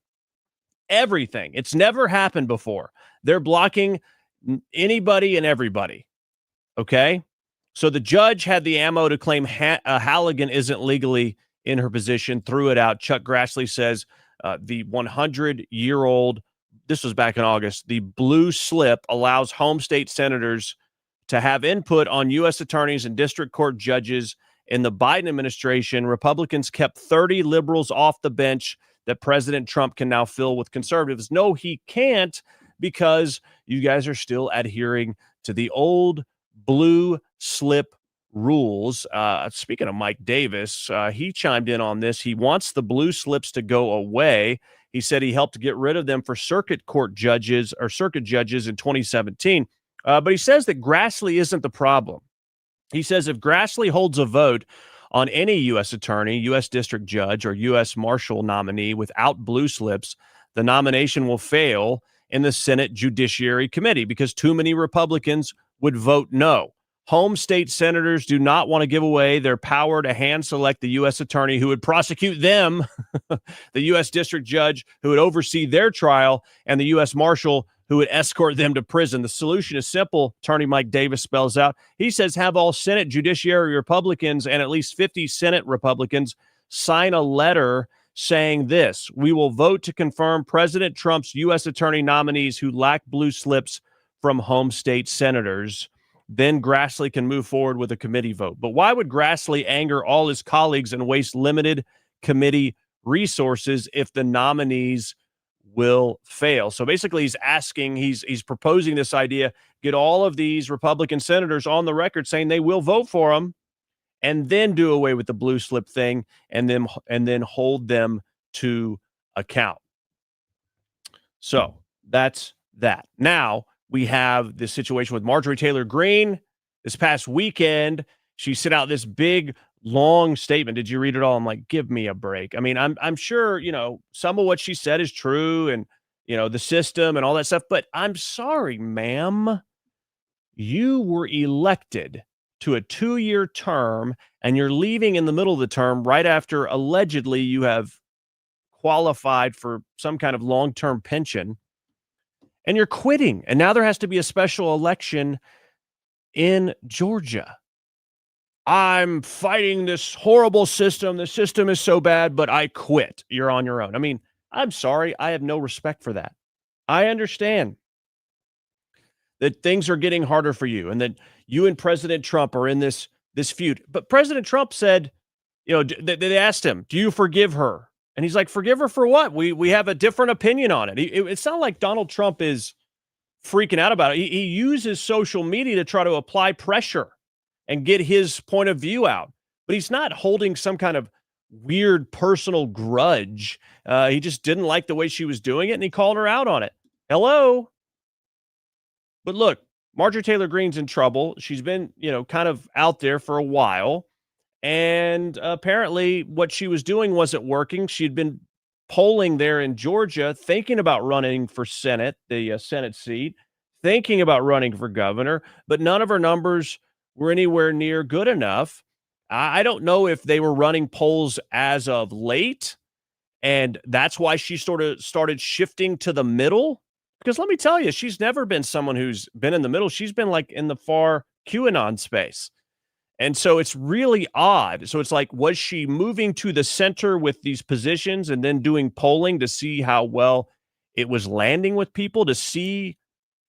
Everything. It's never happened before. They're blocking anybody and everybody. Okay? So the judge had the ammo to claim Halligan isn't legally in her position, threw it out. Chuck Grassley says the 100-year-old, this was back in August, the blue slip allows home state senators to have input on U.S. attorneys and district court judges. In the Biden administration, Republicans kept 30 liberals off the bench that President Trump can now fill with conservatives. No, he can't, because you guys are still adhering to the old blue slip rules. Speaking of Mike Davis, he chimed in on this. He wants the blue slips to go away. He said he helped get rid of them for circuit judges in 2017. But he says that Grassley isn't the problem. He says if Grassley holds a vote on any U.S. attorney, U.S. district judge, or U.S. Marshal nominee without blue slips, the nomination will fail in the Senate Judiciary Committee because too many Republicans would vote no. Home state senators do not want to give away their power to hand select the U.S. attorney who would prosecute them, the U.S. district judge who would oversee their trial, and the U.S. Marshal who would escort them to prison. The solution is simple, Attorney Mike Davis spells out. He says have all Senate Judiciary Republicans and at least 50 Senate Republicans sign a letter saying this: we will vote to confirm President Trump's U.S. attorney nominees who lack blue slips from home state senators. Then Grassley can move forward with a committee vote. But why would Grassley anger all his colleagues and waste limited committee resources if the nominees will fail? So basically he's proposing this idea, get all of these Republican senators on the record saying they will vote for him, and then do away with the blue slip thing and then hold them to account. So that's that. Now we have this situation with Marjorie Taylor Greene. This past weekend, she sent out this big, long statement. Did you read it all? I'm like, give me a break. I mean, I'm sure, some of what she said is true and, the system and all that stuff. But I'm sorry, ma'am. You were elected to a 2-year term, and you're leaving in the middle of the term right after allegedly you have qualified for some kind of long-term pension, and you're quitting. And now there has to be a special election in Georgia. I'm fighting this horrible system. The system is so bad, but I quit. You're on your own. I mean, I'm sorry. I have no respect for that. I understand that things are getting harder for you and that you and President Trump are in this feud. But President Trump said, they asked him, do you forgive her? And he's like, forgive her for what? We have a different opinion on it. It's not like Donald Trump is freaking out about it. He uses social media to try to apply pressure and get his point of view out. But he's not holding some kind of weird personal grudge. He just didn't like the way she was doing it, and he called her out on it. Hello? But look, Marjorie Taylor Greene's in trouble. She's been, kind of out there for a while. And apparently what she was doing wasn't working. She'd been polling there in Georgia, thinking about running for Senate, the Senate seat, thinking about running for governor, but none of her numbers were anywhere near good enough. I don't know if they were running polls as of late, and that's why she sort of started shifting to the middle. Because let me tell you, she's never been someone who's been in the middle. She's been like in the far QAnon space. And so it's really odd. So it's like, was she moving to the center with these positions and then doing polling to see how well it was landing with people, to see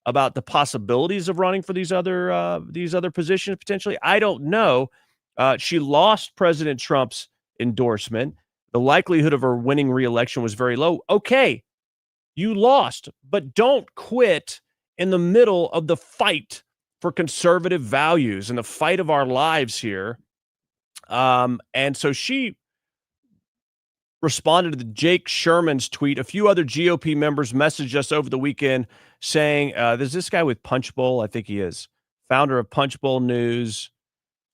about the possibilities of running for these other positions potentially? I don't know. She lost President Trump's endorsement. The likelihood of her winning re-election was very low. Okay, you lost, but don't quit in the middle of the fight for conservative values and the fight of our lives here. And so she responded to Jake Sherman's tweet. A few other GOP members messaged us over the weekend saying, there's this guy with Punchbowl, I think he is, founder of Punchbowl News.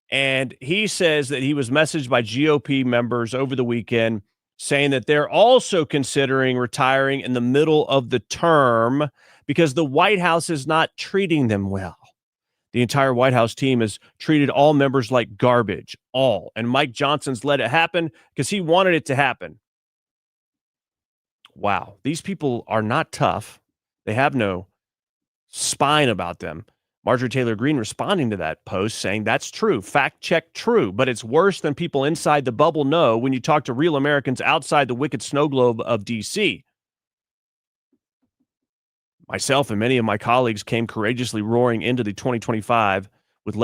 And he says that he was messaged by GOP members over the weekend saying that they're also considering retiring in the middle of the term because the White House is not treating them well. The entire White House team has treated all members like garbage, all. And Mike Johnson's let it happen because he wanted it to happen. Wow. These people are not tough. They have no spine about them. Marjorie Taylor Greene responding to that post saying that's true. Fact check true. But it's worse than people inside the bubble know when you talk to real Americans outside the wicked snow globe of D.C. Myself and many of my colleagues came courageously roaring into the 2025 with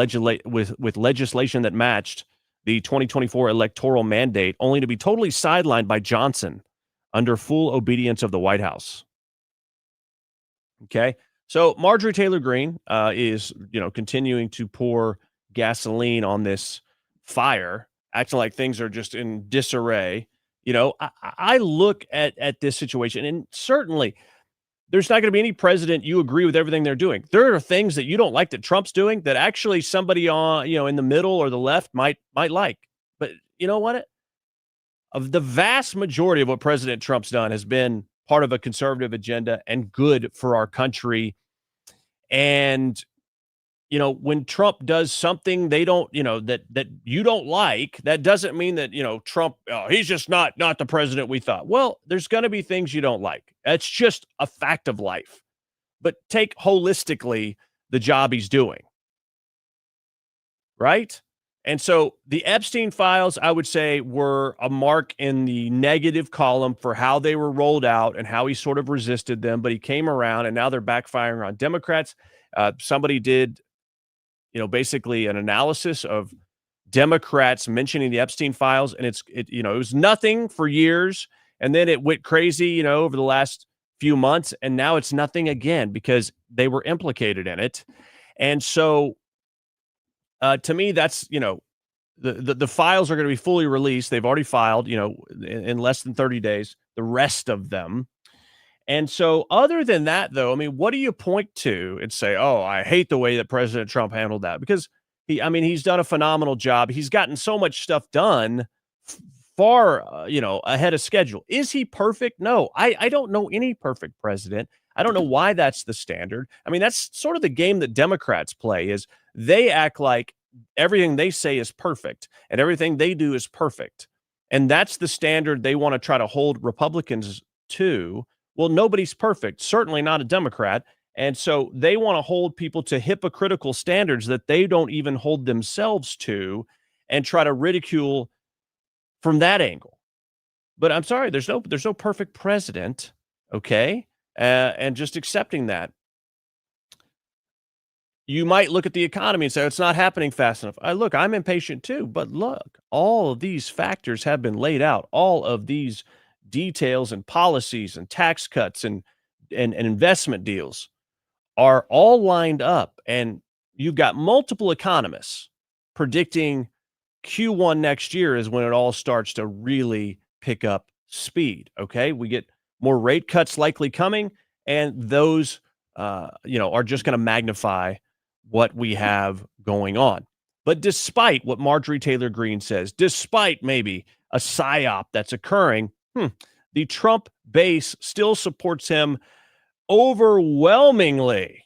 legislation that matched the 2024 electoral mandate, only to be totally sidelined by Johnson under full obedience of the White House. Okay, so Marjorie Taylor Greene is, continuing to pour gasoline on this fire, acting like things are just in disarray. You know, I look at this situation, and certainly there's not going to be any president you agree with everything they're doing. There are things that you don't like that Trump's doing that actually somebody on, you know, in the middle or the left might like. But you know what? Of the vast majority of what President Trump's done has been part of a conservative agenda and good for our country. And you know, when Trump does something they don't, you know, that you don't like, that doesn't mean that, you know, Trump, he's just not the president we thought. Well, there's going to be things you don't like. That's just a fact of life. But take holistically the job he's doing. Right? And so the Epstein files, I would say, were a mark in the negative column for how they were rolled out and how he sort of resisted them. But he came around, and now they're backfiring on Democrats. Somebody did, you know, basically an analysis of Democrats mentioning the Epstein files, and it was nothing for years, and then it went crazy, you know, over the last few months, and now it's nothing again because they were implicated in it. And so, to me, that's, you know, the files are going to be fully released. They've already filed, you know, in less than 30 days, the rest of them. And so other than that, though, I mean, what do you point to and say, oh, I hate the way that President Trump handled that? Because he's done a phenomenal job. He's gotten so much stuff done far, ahead of schedule. Is he perfect? No, I don't know any perfect president. I don't know why that's the standard. I mean, that's sort of the game that Democrats play, is they act like everything they say is perfect and everything they do is perfect. And that's the standard they want to try to hold Republicans to. Well, nobody's perfect, certainly not a Democrat. And so they want to hold people to hypocritical standards that they don't even hold themselves to and try to ridicule from that angle. But I'm sorry, there's no perfect president, okay? And just accepting that. You might look at the economy and say, it's not happening fast enough. I'm impatient too, but look, all of these factors have been laid out. All of these details and policies and tax cuts and investment deals are all lined up. And you've got multiple economists predicting Q1 next year is when it all starts to really pick up speed. Okay. We get more rate cuts likely coming, and those, are just going to magnify what we have going on. But despite what Marjorie Taylor Greene says, despite maybe a psyop that's occurring, the Trump base still supports him overwhelmingly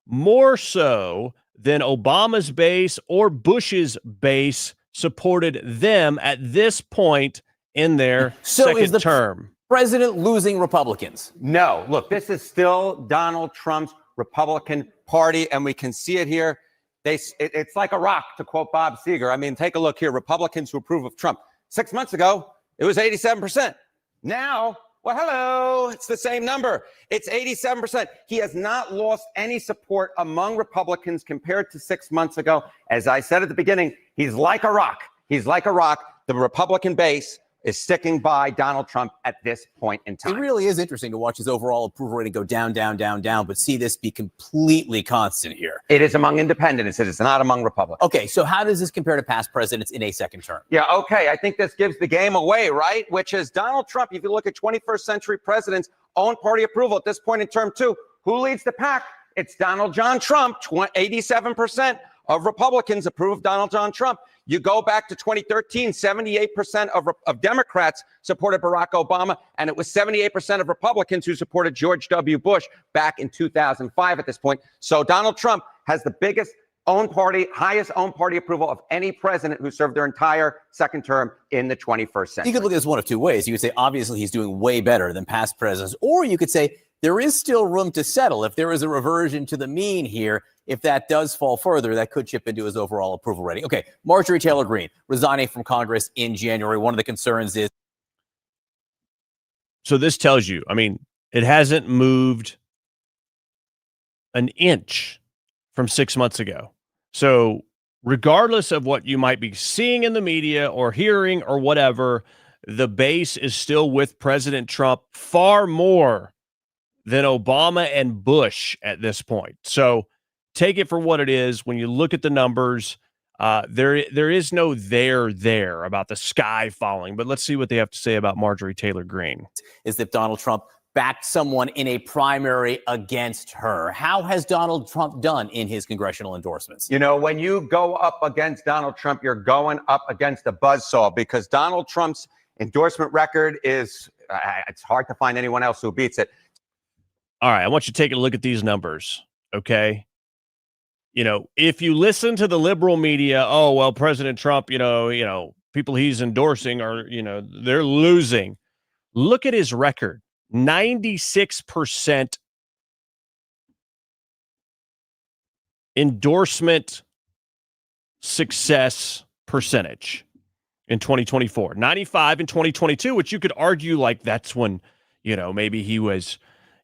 more so than Obama's base or Bush's base supported them at this point in their second term. President losing Republicans? No. Look, this is still Donald Trump's Republican Party, and we can see it here. It's like a rock, to quote Bob Seger. I mean, take a look here. Republicans who approve of Trump. 6 months ago, it was 87%. Now, well, hello, it's the same number. It's 87%. He has not lost any support among Republicans compared to 6 months ago. As I said at the beginning, he's like a rock. He's like a rock. The Republican base is sticking by Donald Trump at this point in time. It really is interesting to watch his overall approval rating go down, but see this be completely constant here. It is among independents. It is not among Republicans. Okay, so how does this compare to past presidents in a second term? Yeah, okay. I think this gives the game away, right? Which is Donald Trump. If you look at 21st century presidents' own party approval at this point in term two, who leads the pack? It's Donald John Trump. 87% of Republicans approve of Donald John Trump. You go back to 2013, 78% of Democrats supported Barack Obama, and it was 78% of Republicans who supported George W. Bush back in 2005 at this point. So Donald Trump has the biggest highest own party approval of any president who served their entire second term in the 21st century. You could look at this one of two ways. You could say, obviously, he's doing way better than past presidents, or you could say there is still room to settle. If there is a reversion to the mean here, if that does fall further, that could chip into his overall approval rating. Okay, Marjorie Taylor Greene resigning from Congress in January. One of the concerns is. So this tells you, I mean, it hasn't moved an inch from 6 months ago. So regardless of what you might be seeing in the media or hearing or whatever, the base is still with President Trump far more than Obama and Bush at this point. So take it for what it is. When you look at the numbers, there is no there about the sky falling. But let's see what they have to say about Marjorie Taylor Greene. Is that Donald Trump backed someone in a primary against her? How has Donald Trump done in his congressional endorsements? You know, when you go up against Donald Trump, you're going up against a buzzsaw because Donald Trump's endorsement record is, it's hard to find anyone else who beats it. All right, I want you to take a look at these numbers, okay? You know, if you listen to the liberal media, oh, well, President Trump, you know, people he's endorsing are, they're losing. Look at his record. 96% endorsement success percentage in 2024. 95 in 2022, which you could argue like that's when, maybe he was,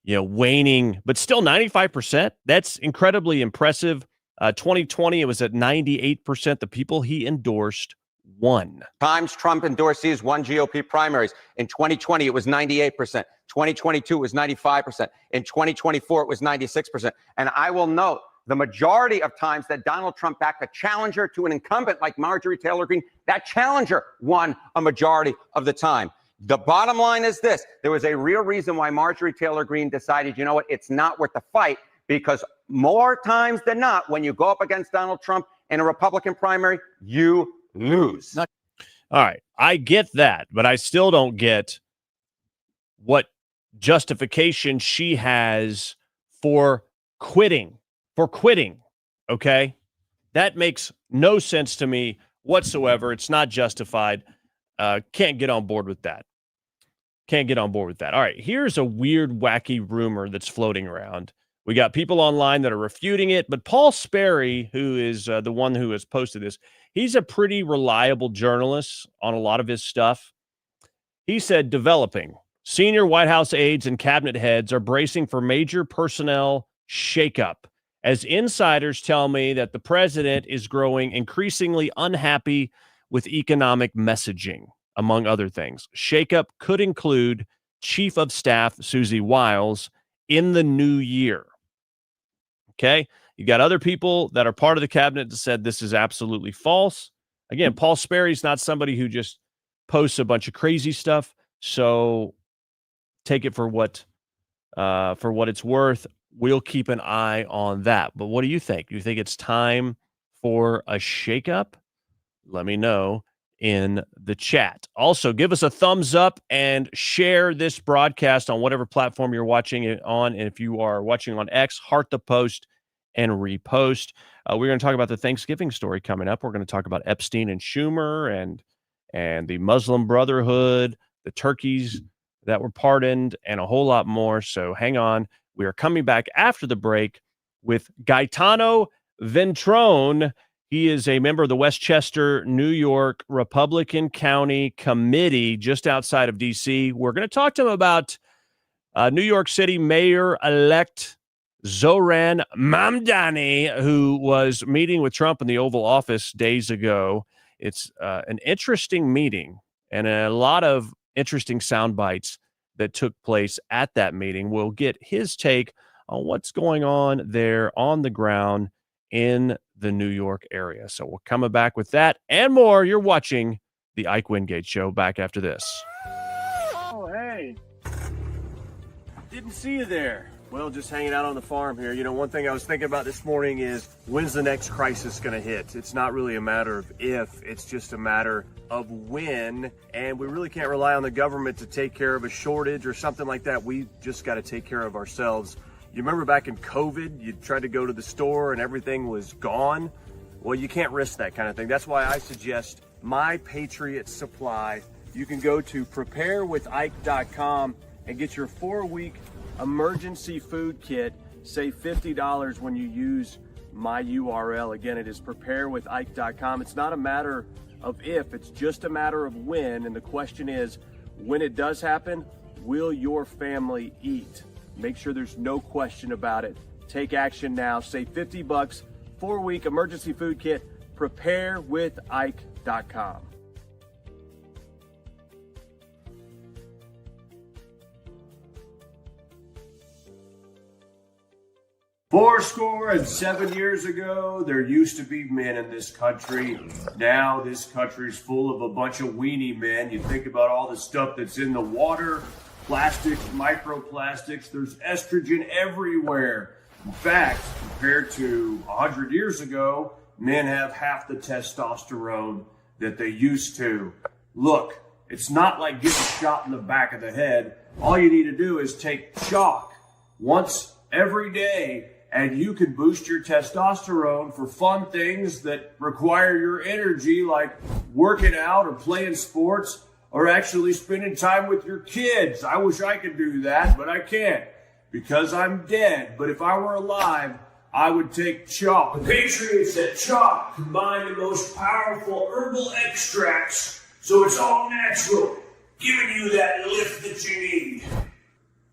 waning, but still 95%. That's incredibly impressive. 2020, it was at 98%. The people he endorsed won. Times Trump endorsees won GOP primaries. In 2020, it was 98%. 2022, it was 95%. In 2024, it was 96%. And I will note the majority of times that Donald Trump backed a challenger to an incumbent like Marjorie Taylor Greene, that challenger won a majority of the time. The bottom line is this. There was a real reason why Marjorie Taylor Greene decided, you know what, it's not worth the fight, because more times than not, when you go up against Donald Trump in a Republican primary, you lose. All right. I get that, but I still don't get what justification she has for quitting. Okay? That makes no sense to me whatsoever. It's not justified. Can't get on board with that. All right. Here's a weird, wacky rumor that's floating around. We got people online that are refuting it, but Paul Sperry, who is the one who has posted this, he's a pretty reliable journalist on a lot of his stuff. He said, developing. Senior White House aides and cabinet heads are bracing for major personnel shakeup, as insiders tell me that the president is growing increasingly unhappy with economic messaging, among other things. Shakeup could include Chief of Staff Susie Wiles in the new year. Okay? You got other people that are part of the cabinet that said this is absolutely false. Again, Paul Sperry's not somebody who just posts a bunch of crazy stuff, so take it for what it's worth. We'll keep an eye on that. But what do you think? Do you think it's time for a shakeup? Let me know in the chat. Also, give us a thumbs up and share this broadcast on whatever platform you're watching it on. And if you are watching on X, heart the post and repost. We're going to talk about the Thanksgiving story coming up. We're going to talk about Epstein and Schumer and the Muslim Brotherhood, the turkeys that were pardoned, and a whole lot more. So hang on. We are coming back after the break with Gaetano Ventrone. He is a member of the Westchester, New York Republican County Committee just outside of D.C. We're going to talk to him about New York City Mayor-elect Zohran Mamdani, who was meeting with Trump in the Oval Office days ago. It's an interesting meeting and a lot of interesting sound bites that took place at that meeting. We'll get his take on what's going on there on the ground in the New York area. So we're coming back with that and more. You're watching the Ike Wingate Show. Back after this. Oh, hey. Didn't see you there. Well, just hanging out on the farm here. One thing I was thinking about this morning is when's the next crisis going to hit? It's not really a matter of if, it's just a matter of when. And we really can't rely on the government to take care of a shortage or something like that. We just got to take care of ourselves. You remember back in COVID, you tried to go to the store and everything was gone? Well, you can't risk that kind of thing. That's why I suggest My Patriot Supply. You can go to preparewithike.com and get your 4-week emergency food kit. Save $50 when you use my URL. Again, it is preparewithike.com. It's not a matter of if, it's just a matter of when. And the question is, when it does happen, will your family eat? Make sure there's no question about it. Take action now. Save $50, 4-week emergency food kit, preparewithike.com. 407 years ago, there used to be men in this country. Now this country's full of a bunch of weenie men. You think about all the stuff that's in the water, plastics, microplastics, there's estrogen everywhere. In fact, compared to 100 years ago, men have half the testosterone that they used to. Look, it's not like getting shot in the back of the head. All you need to do is take chalk once every day, and you can boost your testosterone for fun things that require your energy, like working out or playing sports or actually spending time with your kids. I wish I could do that, but I can't because I'm dead. But if I were alive, I would take chalk. The Patriots said chalk combine the most powerful herbal extracts, so it's all natural, giving you that lift that you need.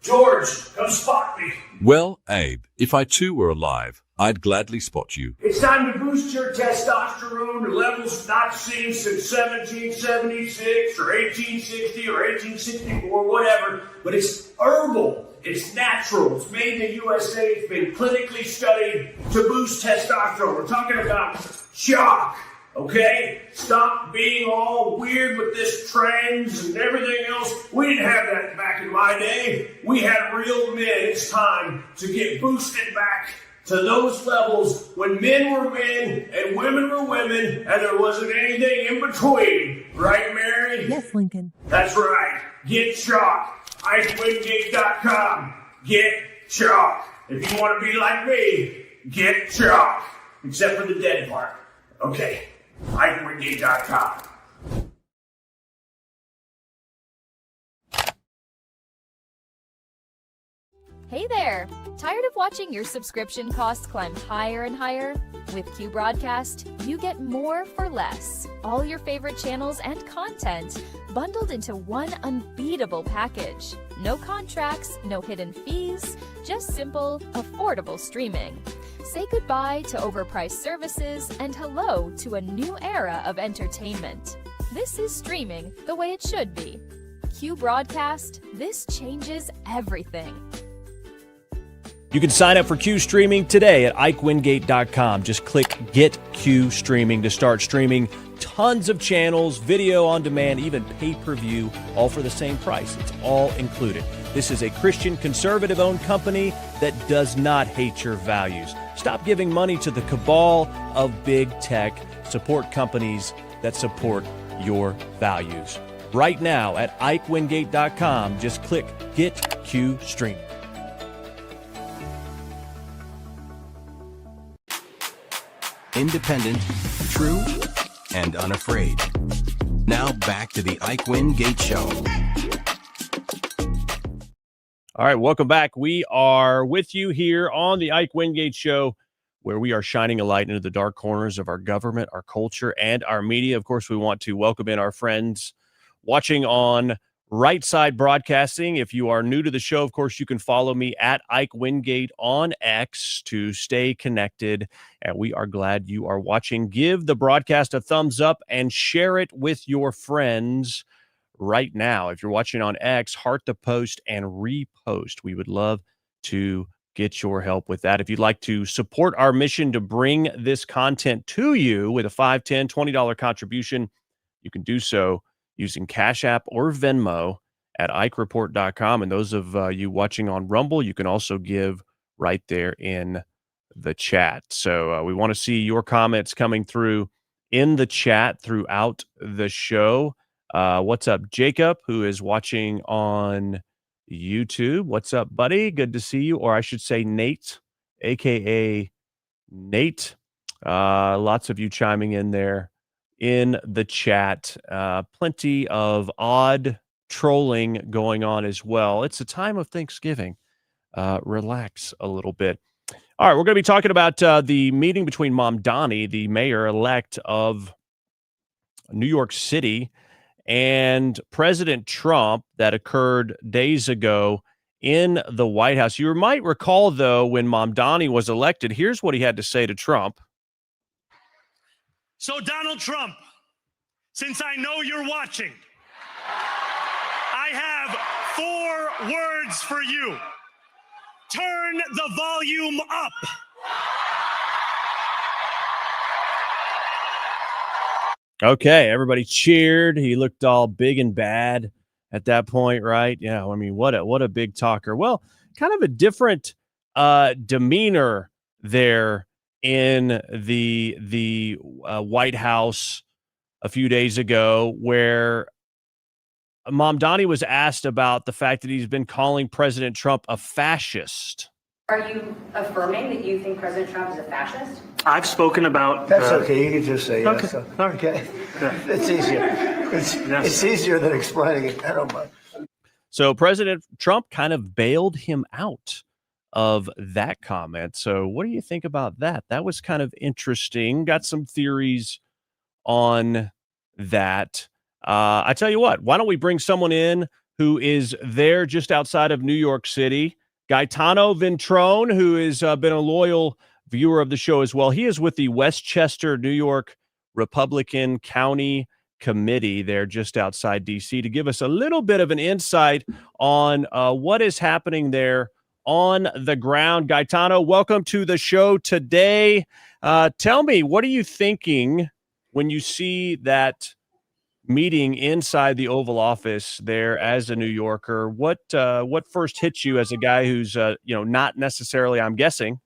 George, come spot me. Well, Abe, if I too were alive, I'd gladly spot you. It's time to boost your testosterone to levels not seen since 1776 or 1860 or 1864, whatever. But it's herbal. It's natural. It's made in the USA. It's been clinically studied to boost testosterone. We're talking about chalk. Okay? Stop being all weird with this trends and everything else. We didn't have that back in my day. We had real men. It's time to get boosted back to those levels when men were men and women were women and there wasn't anything in between. Right, Mary? Yes, Lincoln. That's right. Get chalk. IkeWingate.com. Get chalk. If you want to be like me, get chalk. Except for the dead part. Okay. IkeWingate.com. Hey there! Tired of watching your subscription costs climb higher and higher? With Q Broadcast, you get more for less. All your favorite channels and content bundled into one unbeatable package. No contracts, no hidden fees, just simple, affordable streaming. Say goodbye to overpriced services and hello to a new era of entertainment. This is streaming the way it should be. Q Broadcast, this changes everything. You can sign up for Q Streaming today at IkeWingate.com. Just click Get Q Streaming to start streaming tons of channels, video on demand, even pay-per-view, all for the same price. It's all included. This is a Christian conservative-owned company that does not hate your values. Stop giving money to the cabal of big tech. Support companies that support your values. Right now at IkeWingate.com, just click Get Q Streaming. Independent, true, and unafraid. Now back to the Ike Wingate Show. All right, welcome back. We are with you here on the Ike Wingate Show, where we are shining a light into the dark corners of our government, our culture, and our media. Of course, we want to welcome in our friends watching on Right Side Broadcasting. If you are new to the show, of course, you can follow me at Ike Wingate on X to stay connected. And we are glad you are watching. Give the broadcast a thumbs up and share it with your friends right now. If you're watching on X, heart the post and repost. We would love to get your help with that. If you'd like to support our mission to bring this content to you with a $5, $10, $20 contribution, you can do so using Cash App or Venmo at IkeReport.com. And those of you watching on Rumble, you can also give right there in the chat. So we want to see your comments coming through in the chat throughout the show. What's up, Jacob, who is watching on YouTube? What's up, buddy? Good to see you. Or I should say Nate, a.k.a. Nate. Lots of you chiming in there in the chat. Plenty of odd trolling going on as well. It's a time of Thanksgiving. Relax a little bit. All right, we're going to be talking about the meeting between Mamdani, the mayor-elect of New York City, and President Trump that occurred days ago in the White House. You might recall, though, when Mamdani was elected, here's what he had to say to Trump. So, Donald Trump, since I know you're watching, I have 4 words for you. turn the volume up. Okay, everybody cheered. He looked all big and bad at that point, right? Yeah, I mean, what a big talker. Well, kind of a different demeanor there in the White House a few days ago, where Mamdani was asked about the fact that he's been calling President Trump a fascist. Are you affirming that you think President Trump is a fascist? I've spoken about. That's okay. You can just say yes. Okay. It's easier. It's easier than explaining it. I don't mind. So President Trump kind of bailed him out of that comment. So what do you think about that? That was kind of interesting. Got some theories on that. I tell you what, why don't we bring someone in who is there just outside of New York City? Gaetano Ventrone, who has been a loyal viewer of the show as well. He is with the Westchester, New York Republican County Committee there just outside D.C. to give us a little bit of an insight on what is happening there on the ground. Gaetano, welcome to the show today. Tell me, what are you thinking when you see that meeting inside the Oval Office there as a New Yorker? What first hits you as a guy who's not necessarily, I'm guessing,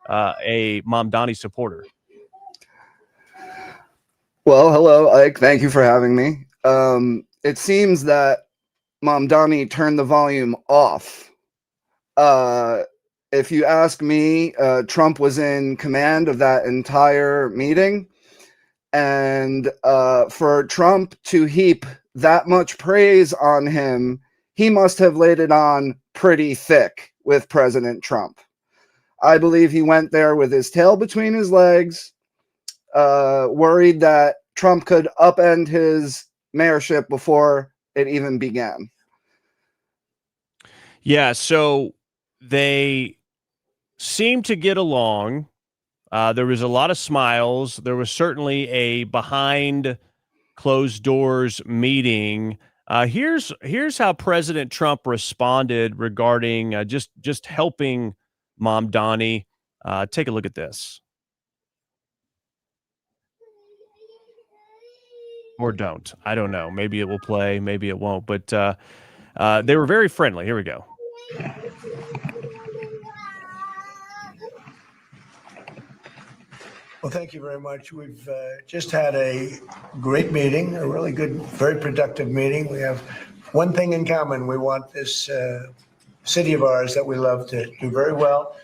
a Mamdani supporter? Well, hello, Ike. Thank you for having me. It seems that Mamdani turned the volume off. If you ask me, Trump was in command of that entire meeting. And for Trump to heap that much praise on him, he must have laid it on pretty thick with President Trump. I believe he went there with his tail between his legs, worried that Trump could upend his mayorship before it even began. Yeah, so they seem to get along. There was a lot of smiles. There was certainly a behind closed doors meeting. Here's how President Trump responded regarding just helping Mamdani. Take a look at this. Or don't. I don't know. Maybe it will play. Maybe it won't. But they were very friendly. Here we go. Well, thank you very much. We've just had a great meeting, a really good, very productive meeting. We have one thing in common. We want this city of ours that we love to do very well.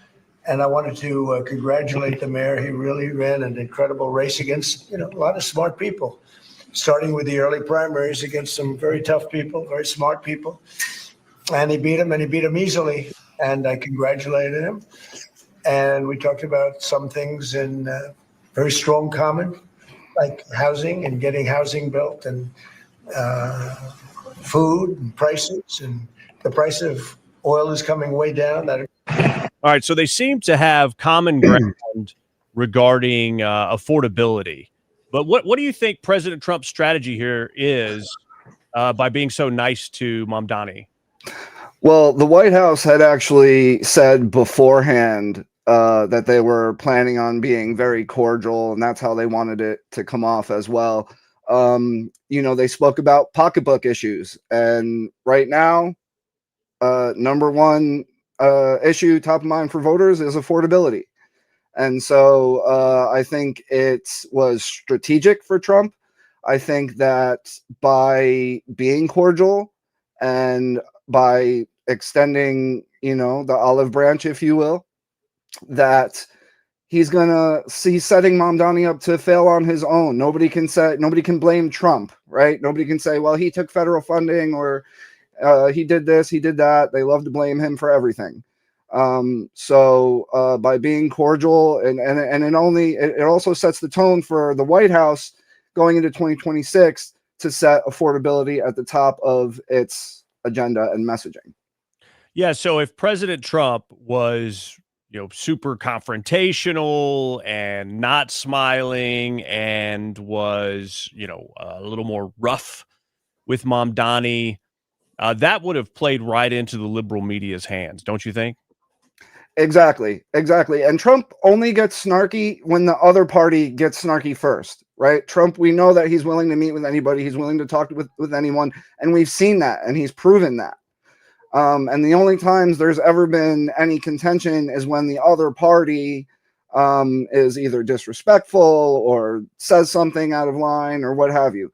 And I wanted to congratulate the mayor. He really ran an incredible race against, a lot of smart people, starting with the early primaries against some very tough people, very smart people. And he beat them easily. And I congratulated him. And we talked about some things in very strong common, like housing and getting housing built, and food and prices, and the price of oil is coming way down. All right, so they seem to have common ground regarding affordability. But what do you think President Trump's strategy here is by being so nice to Mamdani? Well, the White House had actually said beforehand that they were planning on being very cordial, and that's how they wanted it to come off as well. They spoke about pocketbook issues, and right now, number one issue top of mind for voters is affordability. And so I think it was strategic for Trump. I think that by being cordial and by extending, the olive branch, if you will, that he's setting Mamdani up to fail on his own. Nobody can blame Trump, right? Nobody can say, well, he took federal funding, or he did this, he did that. They love to blame him for everything. So by being cordial, and it also sets the tone for the White House going into 2026 to set affordability at the top of its agenda and messaging. Yeah. So if President Trump was, super confrontational and not smiling and was, a little more rough with Mamdani, that would have played right into the liberal media's hands, don't you think? Exactly. And Trump only gets snarky when the other party gets snarky first, right? Trump, we know that he's willing to meet with anybody. He's willing to talk with anyone. And we've seen that, and he's proven that. And the only times there's ever been any contention is when the other party is either disrespectful or says something out of line or what have you.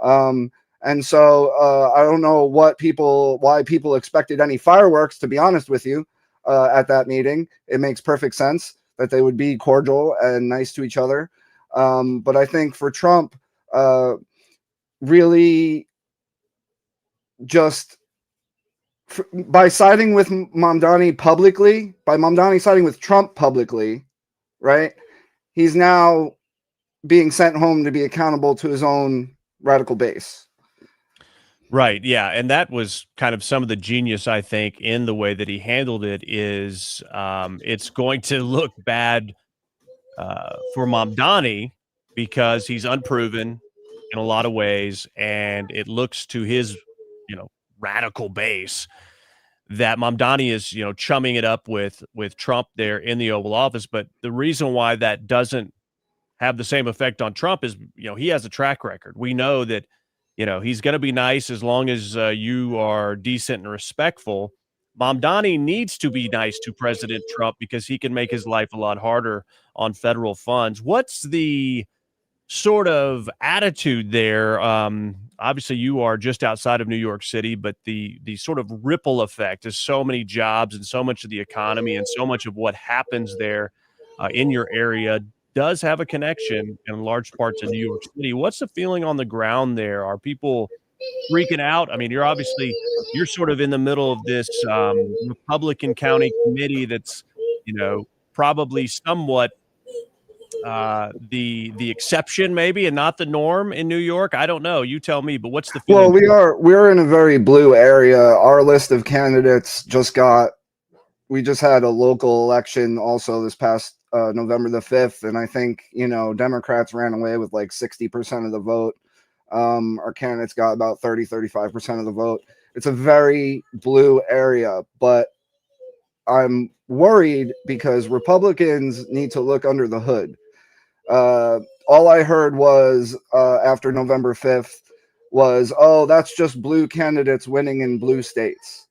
And so I don't know why people expected any fireworks, to be honest with you, at that meeting. It makes perfect sense that they would be cordial and nice to each other. But I think for Trump, really just by siding with Mamdani publicly, by Mamdani siding with Trump publicly, right? He's now being sent home to be accountable to his own radical base. Right. Yeah. And that was kind of some of the genius, I think, in the way that he handled it is it's going to look bad for Mamdani because he's unproven in a lot of ways. And it looks to his, radical base that Mamdani is, chumming it up with Trump there in the Oval Office. But the reason why that doesn't have the same effect on Trump is, he has a track record. We know that, he's going to be nice as long as you are decent and respectful. Mamdani needs to be nice to President Trump because he can make his life a lot harder on federal funds. What's the sort of attitude there? Obviously, you are just outside of New York City, but the sort of ripple effect is so many jobs and so much of the economy and so much of what happens there in your area does have a connection in large parts of New York City. What's the feeling on the ground there? Are people freaking out? I mean, you're sort of in the middle of this Republican county committee that's, probably somewhat the exception maybe and not the norm in New York. I don't know. You tell me, but what's the feeling? Well, we're in a very blue area. Our list of candidates we just had a local election also this past November the 5th. And I think, Democrats ran away with like 60% of the vote. Our candidates got about 35% of the vote. It's a very blue area, but I'm worried because Republicans need to look under the hood. All I heard was after November 5th was, oh, that's just blue candidates winning in blue states.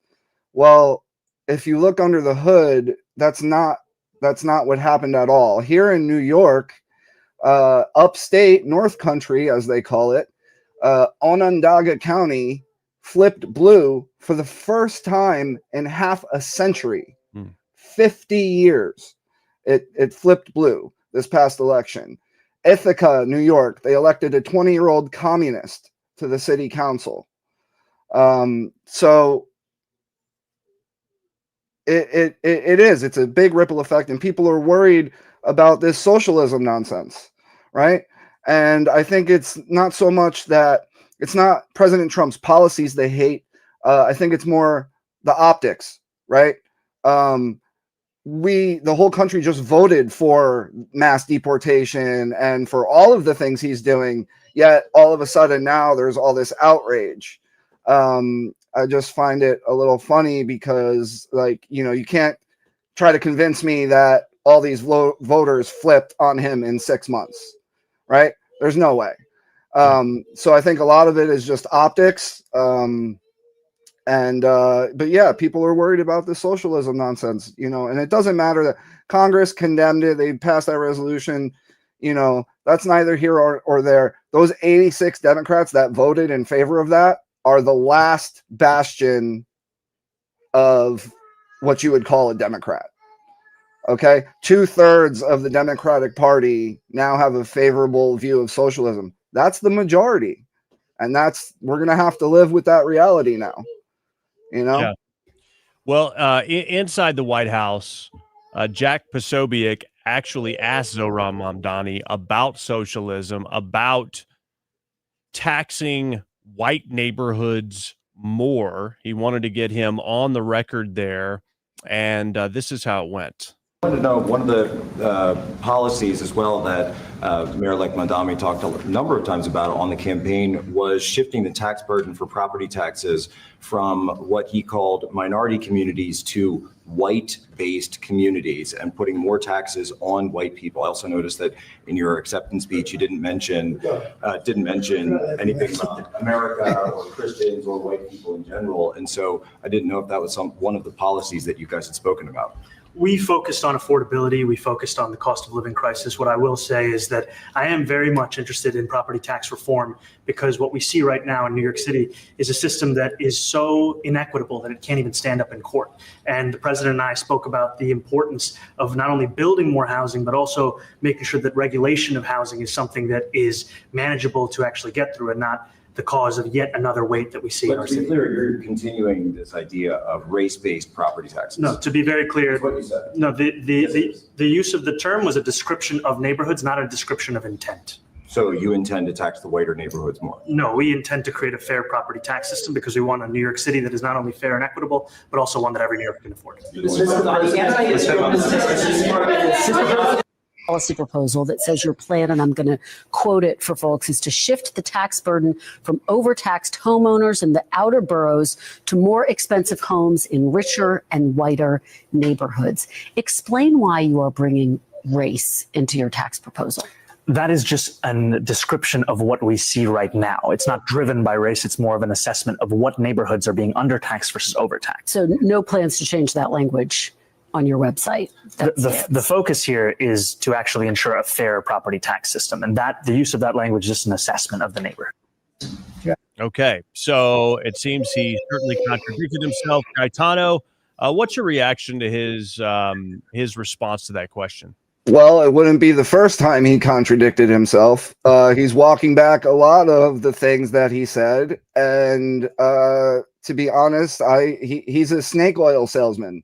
Well, if you look under the hood, that's not what happened at all. Here in New York, upstate North Country, as they call it, Onondaga County flipped blue for the first time in half a century. 50 years. It flipped blue this past election. Ithaca, New York, they elected a 20-year-old communist to the city council. So it's a big ripple effect, and people are worried about this socialism nonsense, right? And I think it's not so much that it's not President Trump's policies they hate. I think it's more the optics, right? The whole country just voted for mass deportation and for all of the things he's doing. Yet all of a sudden now there's all this outrage. I just find it a little funny because, you can't try to convince me that all these voters flipped on him in 6 months, right? There's no way. So I think a lot of it is just optics. But yeah, people are worried about the socialism nonsense, and it doesn't matter that Congress condemned it. They passed that resolution. That's neither here or there. Those 86 Democrats that voted in favor of that are the last bastion of what you would call a Democrat. Okay. 2/3 of the Democratic Party now have a favorable view of socialism. That's the majority. And we're going to have to live with that reality now. Yeah. Well, inside the White House, Jack Posobiec actually asked Zohran Mamdani about socialism, about taxing white neighborhoods more. He wanted to get him on the record there, and this is how it went. I wanted to know one of the policies as well that Mayor-elect Mamdani talked a number of times about on the campaign was shifting the tax burden for property taxes from what he called minority communities to white-based communities and putting more taxes on white people. I also noticed that in your acceptance speech, you didn't mention anything about America or Christians or white people in general. And so I didn't know if that was one of the policies that you guys had spoken about. We focused on affordability. We focused on the cost of living crisis. What I will say is that I am very much interested in property tax reform because what we see right now in New York City is a system that is so inequitable that it can't even stand up in court. And the president and I spoke about the importance of not only building more housing, but also making sure that regulation of housing is something that is manageable to actually get through and not the cause of yet another weight that we see in our But to be city. clear, you're continuing this idea of race-based property taxes. No, to be very clear, That's what you said. no, the use of the term was a description of neighborhoods, not a description of intent. So you intend to tax the whiter neighborhoods more? No, we intend to create a fair property tax system because we want a New York City that is not only fair and equitable, but also one that every New Yorker can afford. Policy proposal that says your plan, and I'm going to quote it for folks, is to shift the tax burden from overtaxed homeowners in the outer boroughs to more expensive homes in richer and whiter neighborhoods. Explain why you are bringing race into your tax proposal. That is just a description of what we see right now. It's not driven by race. It's more of an assessment of what neighborhoods are being undertaxed versus overtaxed. So no plans to change that language on your website. The focus here is to actually ensure a fair property tax system, and that the use of that language is just an assessment of the neighborhood. Okay, so it seems he certainly contradicted himself. Gaetano, what's your reaction to his response to that question? Well, it wouldn't be the first time he contradicted himself. He's walking back a lot of the things that he said, and to be honest, he's a snake oil salesman.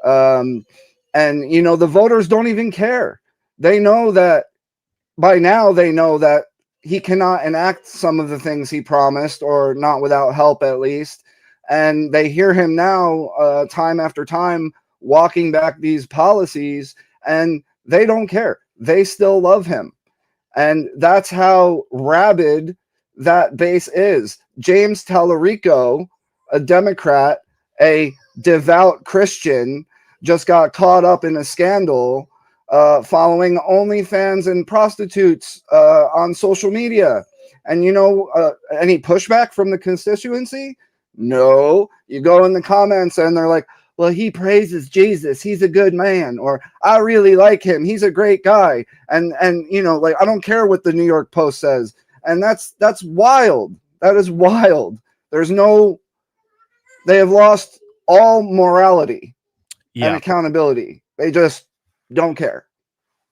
And you know, the voters don't even care. They know that by now, they know that he cannot enact some of the things he promised, or not without help at least. And they hear him now time after time walking back these policies, and they don't care. They still love him. And that's how rabid that base is. James Tallarico, a Democrat, a devout Christian, just got caught up in a scandal following OnlyFans and prostitutes on social media. And, you know, any pushback from the constituency? No. You go in the comments and they're like, well, he praises Jesus. He's a good man. Or I really like him. He's a great guy. And you know, like, I don't care what the New York Post says. And that's wild. That is wild. They have lost all morality and accountability. They just don't care.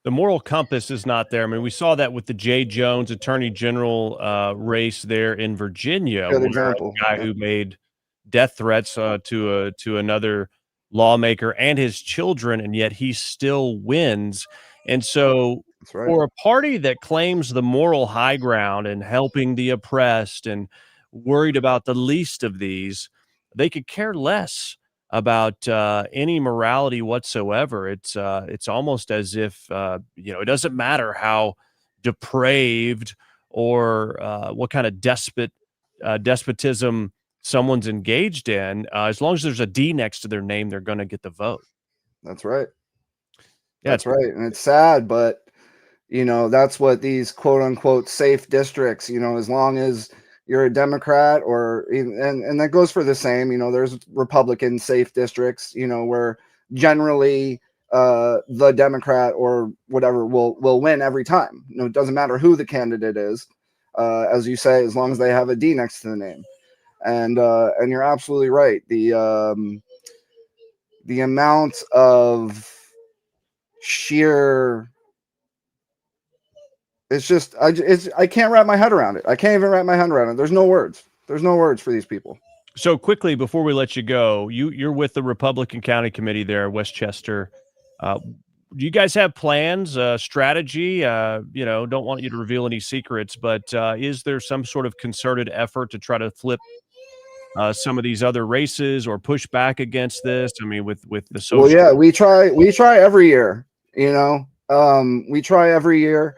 The moral compass is not there. I mean, we saw that with the Jay Jones Attorney General race there in Virginia. Good example. A guy who made death threats to another lawmaker and his children, and yet he still wins. And so for a party that claims the moral high ground and helping the oppressed and worried about the least of these, they could care less about any morality whatsoever. It's almost as if you know, it doesn't matter how depraved or what kind of despotism someone's engaged in. As long as there's a D next to their name, they're going to get the vote. That's right. Yeah, that's right. And it's sad, but you know, that's what these quote unquote safe districts, you know, as long as you're a Democrat or and that goes for the same, you know, there's Republican safe districts, you know, where generally the Democrat or whatever will win every time. You know, it doesn't matter who the candidate is, as you say, as long as they have a D next to the name. And you're absolutely right. The amount of sheer, it's just, I can't wrap my head around it. I can't even wrap my head around it. There's no words. There's no words for these people. So quickly, before we let you go, you're with the Republican County Committee there, Westchester. Do you guys have plans, strategy? You know, don't want you to reveal any secrets, but is there some sort of concerted effort to try to flip some of these other races or push back against this? I mean, with the social. Well, yeah, we try every year. We try every year.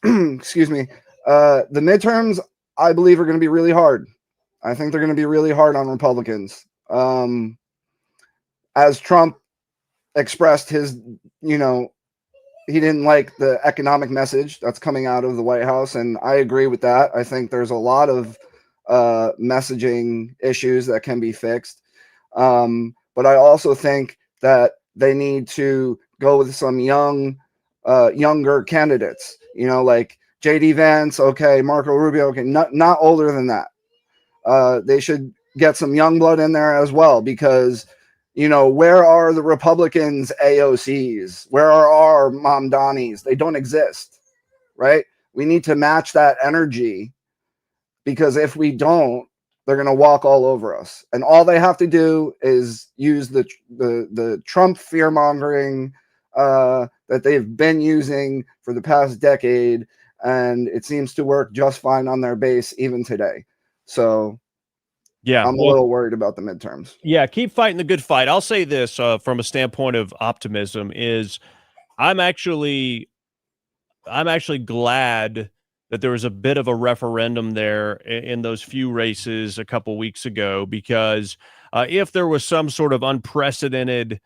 Excuse me. The midterms, I believe, are going to be really hard. I think they're going to be really hard on Republicans. As Trump expressed his, he didn't like the economic message that's coming out of the White House, and I agree with that. I think there's a lot of messaging issues that can be fixed. But I also think that they need to go with some younger candidates, like JD Vance, okay, Marco Rubio, okay, not older than that. They should get some young blood in there as well, because where are the Republicans AOCs? Where are our Mamdanis? They don't exist, right? We need to match that energy, because if we don't, they're going to walk all over us. And all they have to do is use the Trump fear-mongering that they've been using for the past decade, and it seems to work just fine on their base even today. So yeah, I'm a little worried about the midterms. Yeah, keep fighting the good fight. I'll say this from a standpoint of optimism is I'm actually glad that there was a bit of a referendum there in those few races a couple weeks ago, because if there was some sort of unprecedented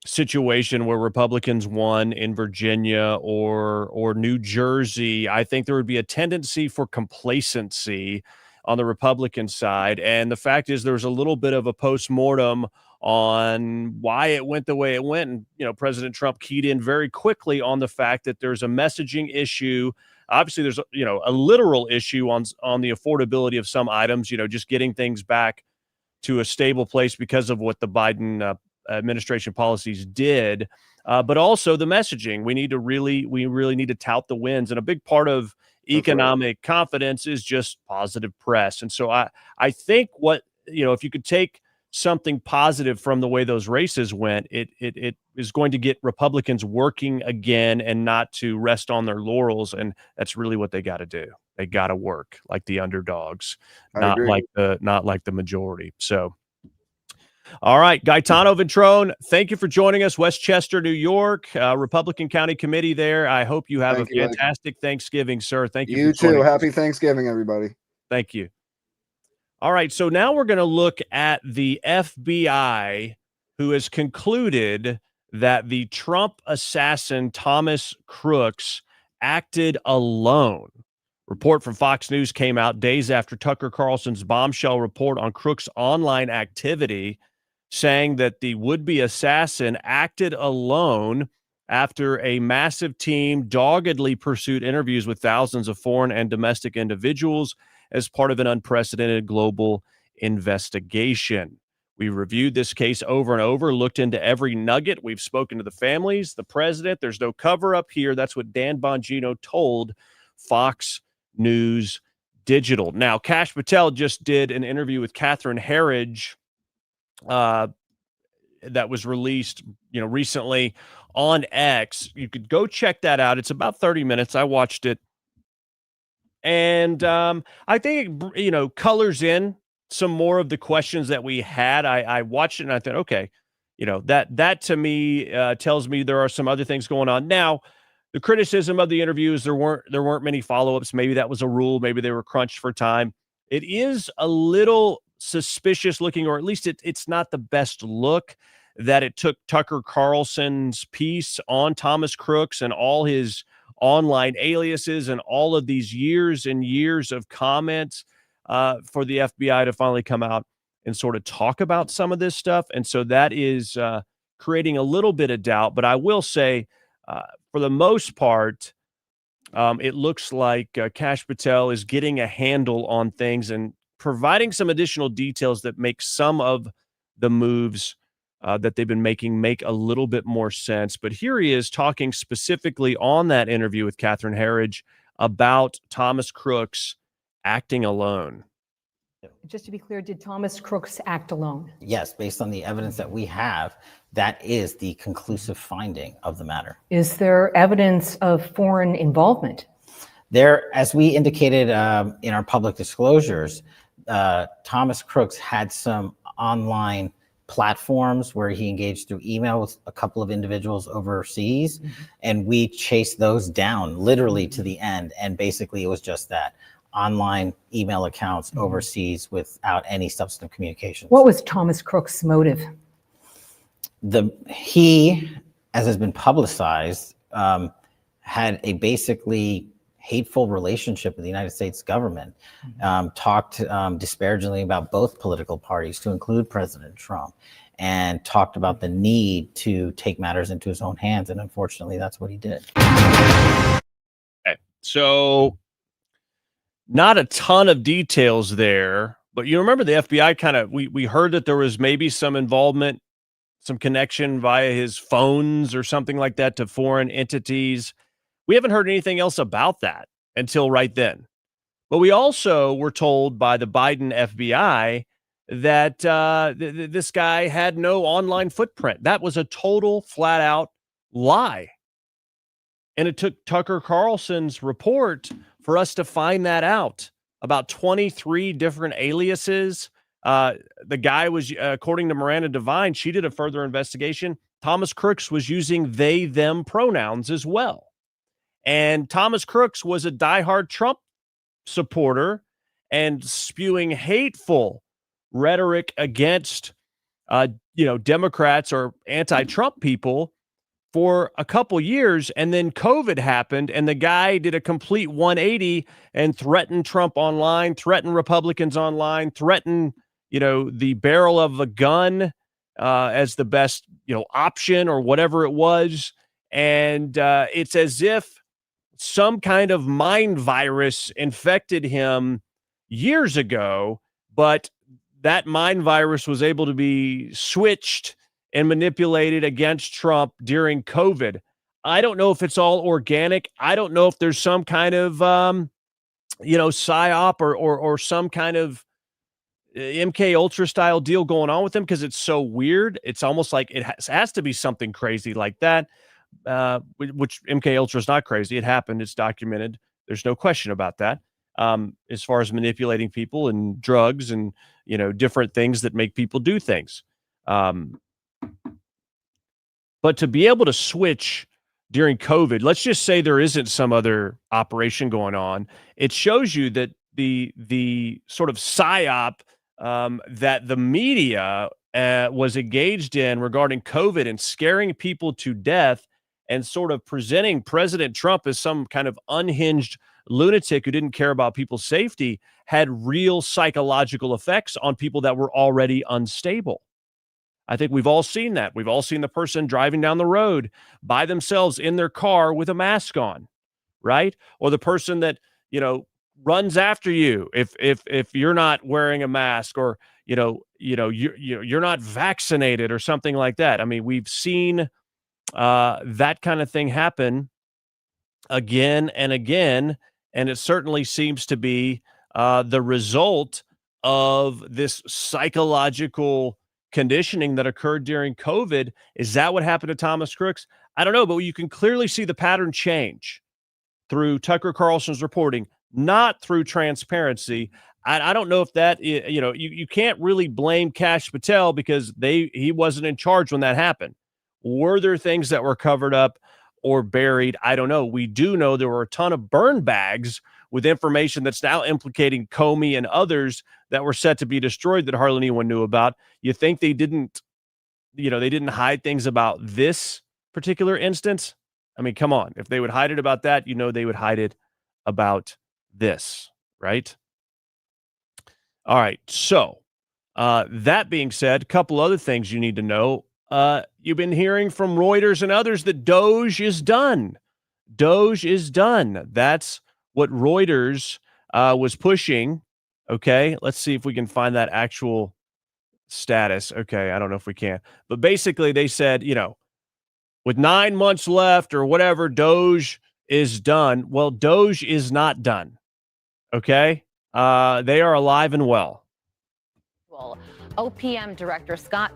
situation where Republicans won in Virginia or New Jersey, I think there would be a tendency for complacency on the Republican side. And the fact is, there's a little bit of a postmortem on why it went the way it went. And, President Trump keyed in very quickly on the fact that there's a messaging issue. Obviously, there's, a literal issue on the affordability of some items, just getting things back to a stable place because of what the Biden administration policies did. But also the messaging. We really need to tout the wins. And a big part of economic confidence is just positive press. And so I think if you could take something positive from the way those races went, it is going to get Republicans working again and not to rest on their laurels. And that's really what they got to do. They got to work like the underdogs, not like the majority. So, all right, Gaetano Ventrone, thank you for joining us. Westchester, New York, Republican County Committee there. I hope you have a fantastic Thanksgiving, sir. Thank you. You too. Happy Thanksgiving, everybody. Thank you. All right, so now we're going to look at the FBI, who has concluded that the Trump assassin Thomas Crooks acted alone. Report from Fox News came out days after Tucker Carlson's bombshell report on Crooks' online activity, saying that the would-be assassin acted alone after a massive team doggedly pursued interviews with thousands of foreign and domestic individuals as part of an unprecedented global investigation. We reviewed this case over and over, looked into every nugget. We've spoken to the families, the president. There's no cover-up here. That's what Dan Bongino told Fox News Digital. Now, Kash Patel just did an interview with Catherine Herridge that was released, recently on X. You could go check that out. It's about 30 minutes. I watched it. And I think it, colors in some more of the questions that we had. I watched it and I thought, okay, that to me tells me there are some other things going on. Now, the criticism of the interviews, there weren't many follow-ups. Maybe that was a rule. Maybe they were crunched for time. It is a little suspicious looking, or at least it's not the best look, that it took Tucker Carlson's piece on Thomas Crooks and all his online aliases and all of these years and years of comments for the FBI to finally come out and sort of talk about some of this stuff. And so that is creating a little bit of doubt. But I will say, for the most part, it looks like Kash Patel is getting a handle on things and providing some additional details that make some of the moves that they've been making make a little bit more sense. But here he is talking specifically on that interview with Catherine Herridge about Thomas Crooks acting alone. Just to be clear, did Thomas Crooks act alone? Yes, based on the evidence that we have, that is the conclusive finding of the matter. Is there evidence of foreign involvement? There, as we indicated in our public disclosures, Thomas Crooks had some online platforms where he engaged through email with a couple of individuals overseas, and we chased those down literally to the end. And basically it was just that, online email accounts overseas without any substantive communication. What was Thomas Crooks' motive? He, as has been publicized, had a basically hateful relationship with the United States government, talked disparagingly about both political parties, to include President Trump, and talked about the need to take matters into his own hands. And unfortunately, that's what he did. Okay. So not a ton of details there, but you remember the FBI we heard that there was maybe some involvement, some connection via his phones or something like that to foreign entities. We haven't heard anything else about that until right then. But we also were told by the Biden FBI that this guy had no online footprint. That was a total flat out lie. And it took Tucker Carlson's report for us to find that out. About 23 different aliases. The guy was, according to Miranda Devine, she did a further investigation. Thomas Crooks was using they, them pronouns as well. And Thomas Crooks was a diehard Trump supporter and spewing hateful rhetoric against, Democrats or anti-Trump people for a couple years. And then COVID happened, and the guy did a complete 180 and threatened Trump online, threatened Republicans online, threatened, the barrel of a gun as the best, option or whatever it was. And it's as if some kind of mind virus infected him years ago, but that mind virus was able to be switched and manipulated against Trump during COVID. I don't know if it's all organic. I don't know if there's some kind of, psyop or some kind of MK Ultra style deal going on with him, because it's so weird. It's almost like it has to be something crazy like that. Which MK Ultra is not crazy. It happened. It's documented. There's no question about that. As far as manipulating people and drugs and, different things that make people do things. But to be able to switch during COVID, let's just say there isn't some other operation going on. It shows you that the sort of psyop that the media was engaged in regarding COVID and scaring people to death and sort of presenting President Trump as some kind of unhinged lunatic who didn't care about people's safety had real psychological effects on people that were already unstable. I think we've all seen that. We've all seen the person driving down the road by themselves in their car with a mask on, right? Or the person that, runs after you if you're not wearing a mask, or, you're not vaccinated or something like that. I mean, we've seen that kind of thing happen again and again, and it certainly seems to be the result of this psychological conditioning that occurred during COVID. Is that what happened to Thomas Crooks? I don't know, but you can clearly see the pattern change through Tucker Carlson's reporting, not through transparency. I don't know if that, you can't really blame Kash Patel because he wasn't in charge when that happened. Were there things that were covered up or buried? I don't know. We do know there were a ton of burn bags with information that's now implicating Comey and others that were set to be destroyed that hardly anyone knew about. You think they didn't hide things about this particular instance? I mean, come on. If they would hide it about that, they would hide it about this, right? All right. So that being said, a couple other things you need to know. You've been hearing from Reuters and others that DOGE is done. DOGE is done. That's what Reuters was pushing. Okay, let's see if we can find that actual status. Okay, I don't know if we can. But basically they said, with 9 months left or whatever, DOGE is done. Well, DOGE is not done. Okay? They are alive and well. OPM Director Scott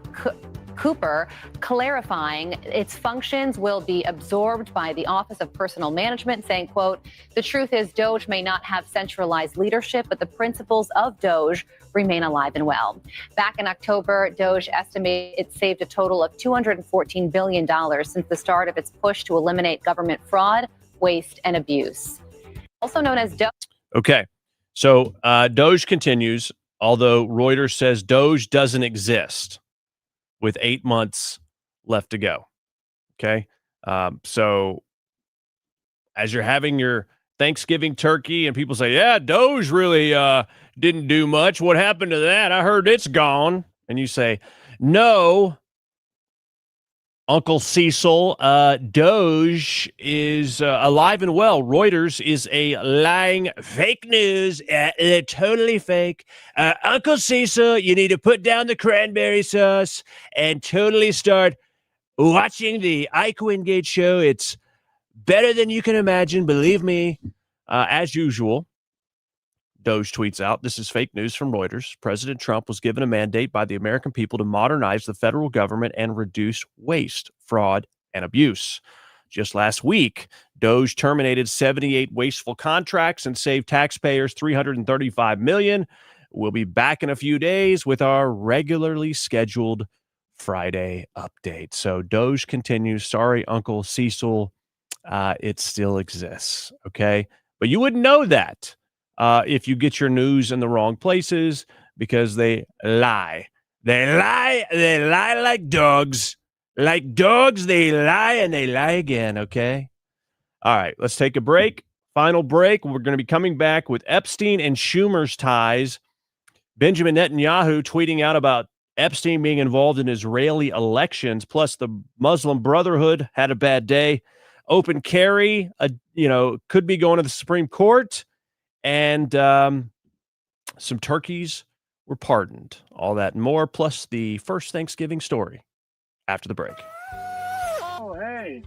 Cooper, clarifying its functions will be absorbed by the Office of Personnel Management, saying, quote, the truth is DOGE may not have centralized leadership, but the principles of DOGE remain alive and well. Back in October, DOGE estimated it saved a total of $214 billion since the start of its push to eliminate government fraud, waste, and abuse. Also known as DOGE. Okay. So DOGE continues, although Reuters says DOGE doesn't exist with 8 months left to go. Okay. So as you're having your Thanksgiving turkey and people say, yeah, DOGE really didn't do much. What happened to that? I heard it's gone. And you say, no, Uncle Cecil, DOGE is alive and well. Reuters is a lying fake news. They're totally fake. Uncle Cecil, you need to put down the cranberry sauce and totally start watching the Ike Wingate show. It's better than you can imagine. Believe me. As usual, DOGE tweets out, this is fake news from Reuters. President Trump was given a mandate by the American people to modernize the federal government and reduce waste, fraud, and abuse. Just last week, DOGE terminated 78 wasteful contracts and saved taxpayers $335 million. We'll be back in a few days with our regularly scheduled Friday update. So DOGE continues. Sorry, Uncle Cecil. It still exists. Okay. But you wouldn't know that if you get your news in the wrong places because they lie. They lie like dogs. Like dogs, they lie and they lie again, okay? All right, let's take a break. Final break. We're going to be coming back with Epstein and Schumer's ties. Benjamin Netanyahu tweeting out about Epstein being involved in Israeli elections, plus the Muslim Brotherhood had a bad day. Open carry, could be going to the Supreme Court, and some turkeys were pardoned. All that and more, plus the first Thanksgiving story after the break. Oh, hey.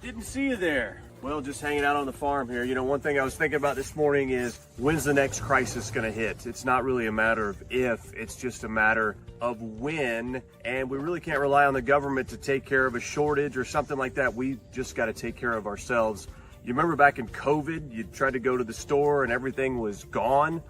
Didn't see you there. Well, just hanging out on the farm here. You know, one thing I was thinking about this morning is when's the next crisis going to hit? It's not really a matter of if, it's just a matter of when. And we really can't rely on the government to take care of a shortage or something like that. We just got to take care of ourselves. You remember back in COVID, you tried to go to the store and everything was gone?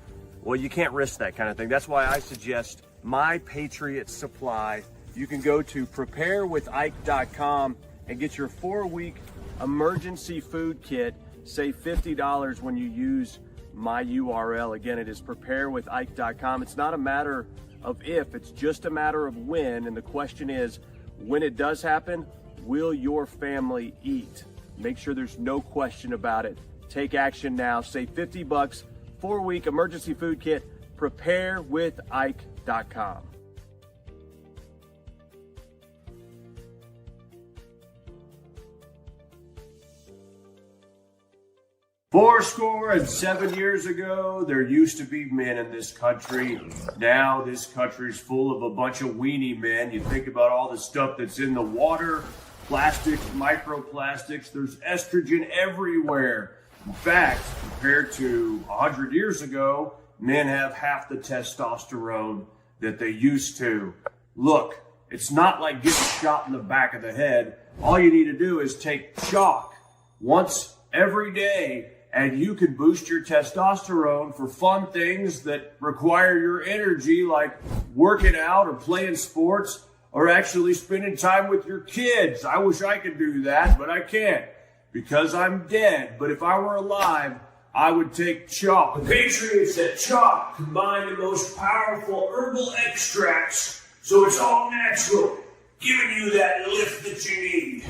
Well, you can't risk that kind of thing. That's why I suggest My Patriot Supply. You can go to preparewithike.com and get your 4-week emergency food kit. Save $50 when you use my URL. Again, it is preparewithike.com. It's not a matter of if, it's just a matter of when. And the question is, when it does happen, will your family eat? Make sure there's no question about it. Take action now. Save $50. 4-week emergency food kit. Preparewithike.com. Fourscore and 7 years ago, there used to be men in this country. Now this country's full of a bunch of weenie men. You think about all the stuff that's in the water, plastics, microplastics, there's estrogen everywhere. In fact, compared to 100 years ago, men have half the testosterone that they used to. Look, it's not like getting shot in the back of the head. All you need to do is take chalk once every day, and you can boost your testosterone for fun things that require your energy, like working out or playing sports or actually spending time with your kids. I wish I could do that, but I can't because I'm dead. But if I were alive, I would take chalk. The Patriots at Chalk combine the most powerful herbal extracts, so it's all natural, giving you that lift that you need.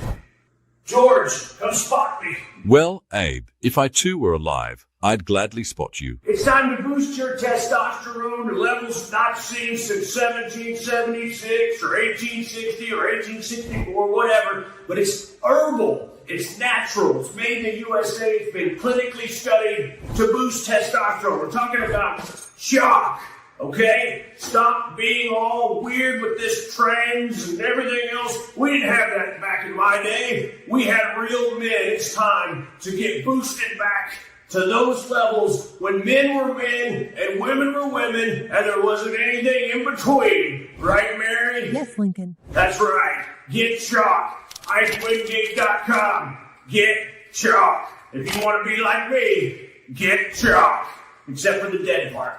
George, come spot me. Well, Abe, if I too were alive, I'd gladly spot you. It's time to boost your testosterone to levels not seen since 1776 or 1860 or 1864, whatever. But it's herbal. It's natural. It's made in the USA. It's been clinically studied to boost testosterone. We're talking about chalk. Okay? Stop being all weird with this trends and everything else. We didn't have that back in my day. We had real men. It's time to get boosted back to those levels when men were men and women were women and there wasn't anything in between. Right, Mary? Yes, Lincoln. That's right. Get chalk. IkeWingate.com. Get chalk. If you want to be like me, get chalk. Except for the dead part.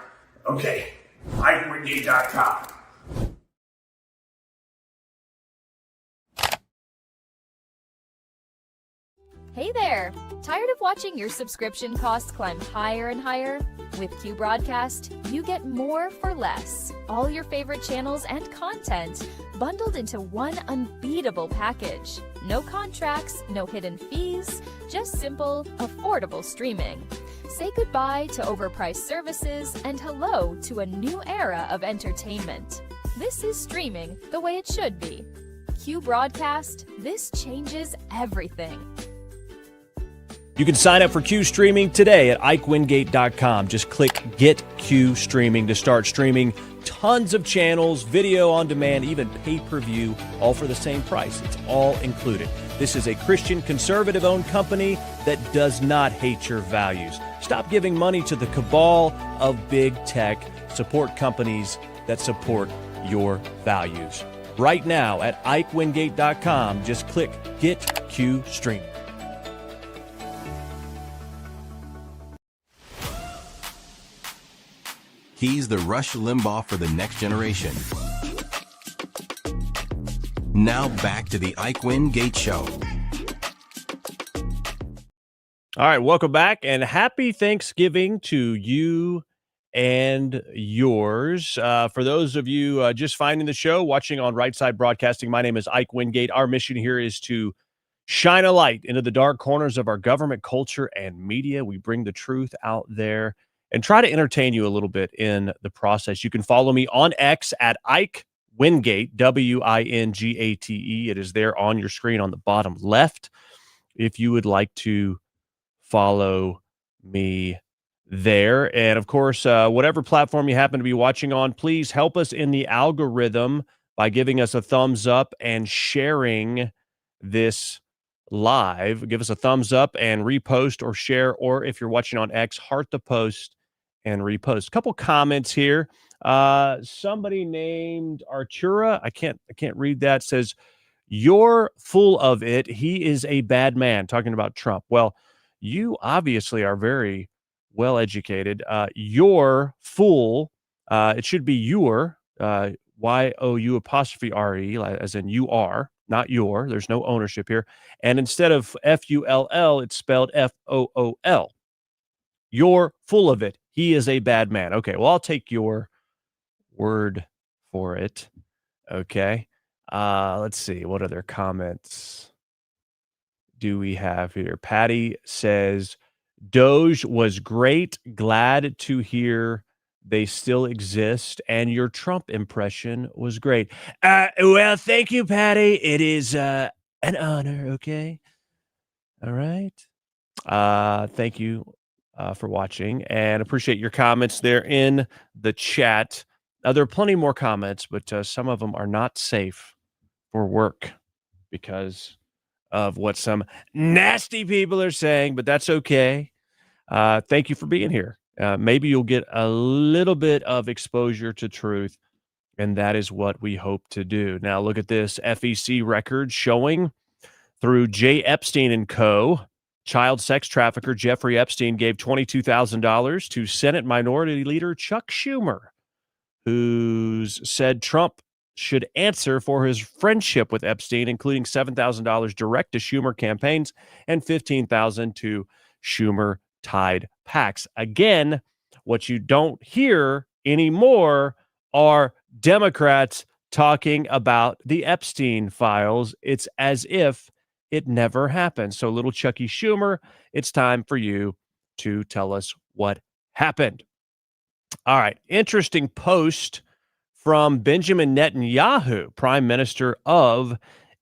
Okay. IkeWingate.com. Hey there! Tired of watching your subscription costs climb higher and higher? With Q Broadcast, you get more for less. All your favorite channels and content bundled into one unbeatable package. No contracts, no hidden fees, just simple, affordable streaming. Say goodbye to overpriced services and hello to a new era of entertainment. This is streaming the way it should be. Q Broadcast, this changes everything. You can sign up for Q Streaming today at IkeWingate.com. Just click Get Q Streaming to start streaming tons of channels, video on demand, even pay-per-view, all for the same price. It's all included. This is a Christian conservative-owned company that does not hate your values. Stop giving money to the cabal of big tech. Support companies that support your values. Right now at IkeWingate.com, just click Get Q Streaming. He's the Rush Limbaugh for the next generation. Now back to the Ike Wingate Show. All right, welcome back, and happy Thanksgiving to you and yours. For those of you just finding the show, watching on Right Side Broadcasting, my name is Ike Wingate. Our mission here is to shine a light into the dark corners of our government, culture, and media. We bring the truth out there and try to entertain you a little bit in the process. You can follow me on X at Ike Wingate, Wingate. It is there on your screen on the bottom left if you would like to follow me there. And of course, whatever platform you happen to be watching on, please help us in the algorithm by giving us a thumbs up and sharing this live. Give us a thumbs up and repost or share, or if you're watching on X, heart the post and repost. A couple comments here. Somebody named Artura, I can't read that, says, "You're full of it. He is a bad man," talking about Trump. Well, you obviously are very well educated. You're full. It should be your, Y-O-U apostrophe R-E, as in you are, not your. There's no ownership here. And instead of F-U-L-L, it's spelled F-O-O-L. You're full of it. He is a bad man. Okay, well, I'll take your word for it. Okay. Let's see. What other comments do we have here? Patty says, "Doge was great. Glad to hear they still exist. And your Trump impression was great." Well, thank you, Patty. It is an honor. Okay. All right. Thank you for watching, and appreciate your comments there in the chat. There are plenty more comments, but some of them are not safe for work because of what some nasty people are saying, but that's okay. Thank you for being here. Maybe you'll get a little bit of exposure to truth, and that is what we hope to do. Now, look at this FEC record showing through J. Epstein and Co. Child sex trafficker Jeffrey Epstein gave $22,000 to Senate Minority Leader Chuck Schumer, who said Trump should answer for his friendship with Epstein, including $7,000 direct to Schumer campaigns and $15,000 to Schumer-tied PACs. Again, what you don't hear anymore are Democrats talking about the Epstein files. It's as if it never happened. So, little Chucky Schumer, it's time for you to tell us what happened. All right. Interesting post from Benjamin Netanyahu, Prime Minister of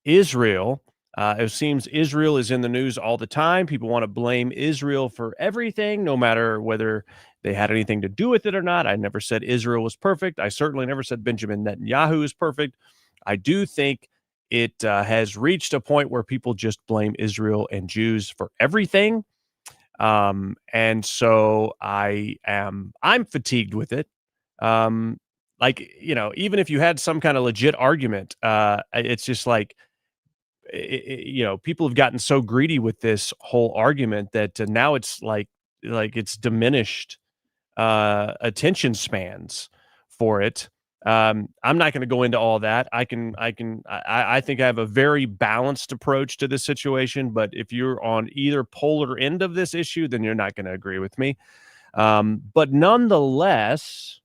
Israel. It seems Israel is in the news all the time. People want to blame Israel for everything, no matter whether they had anything to do with it or not. I never said Israel was perfect. I certainly never said Benjamin Netanyahu is perfect. I do think it has reached a point where people just blame Israel and Jews for everything. And so I'm fatigued with it. Even if you had some kind of legit argument, it's just like, people have gotten so greedy with this whole argument that now it's like it's diminished attention spans for it. I'm not going to go into all that. I think I have a very balanced approach to this situation, but if you're on either polar end of this issue, then you're not going to agree with me. But nonetheless,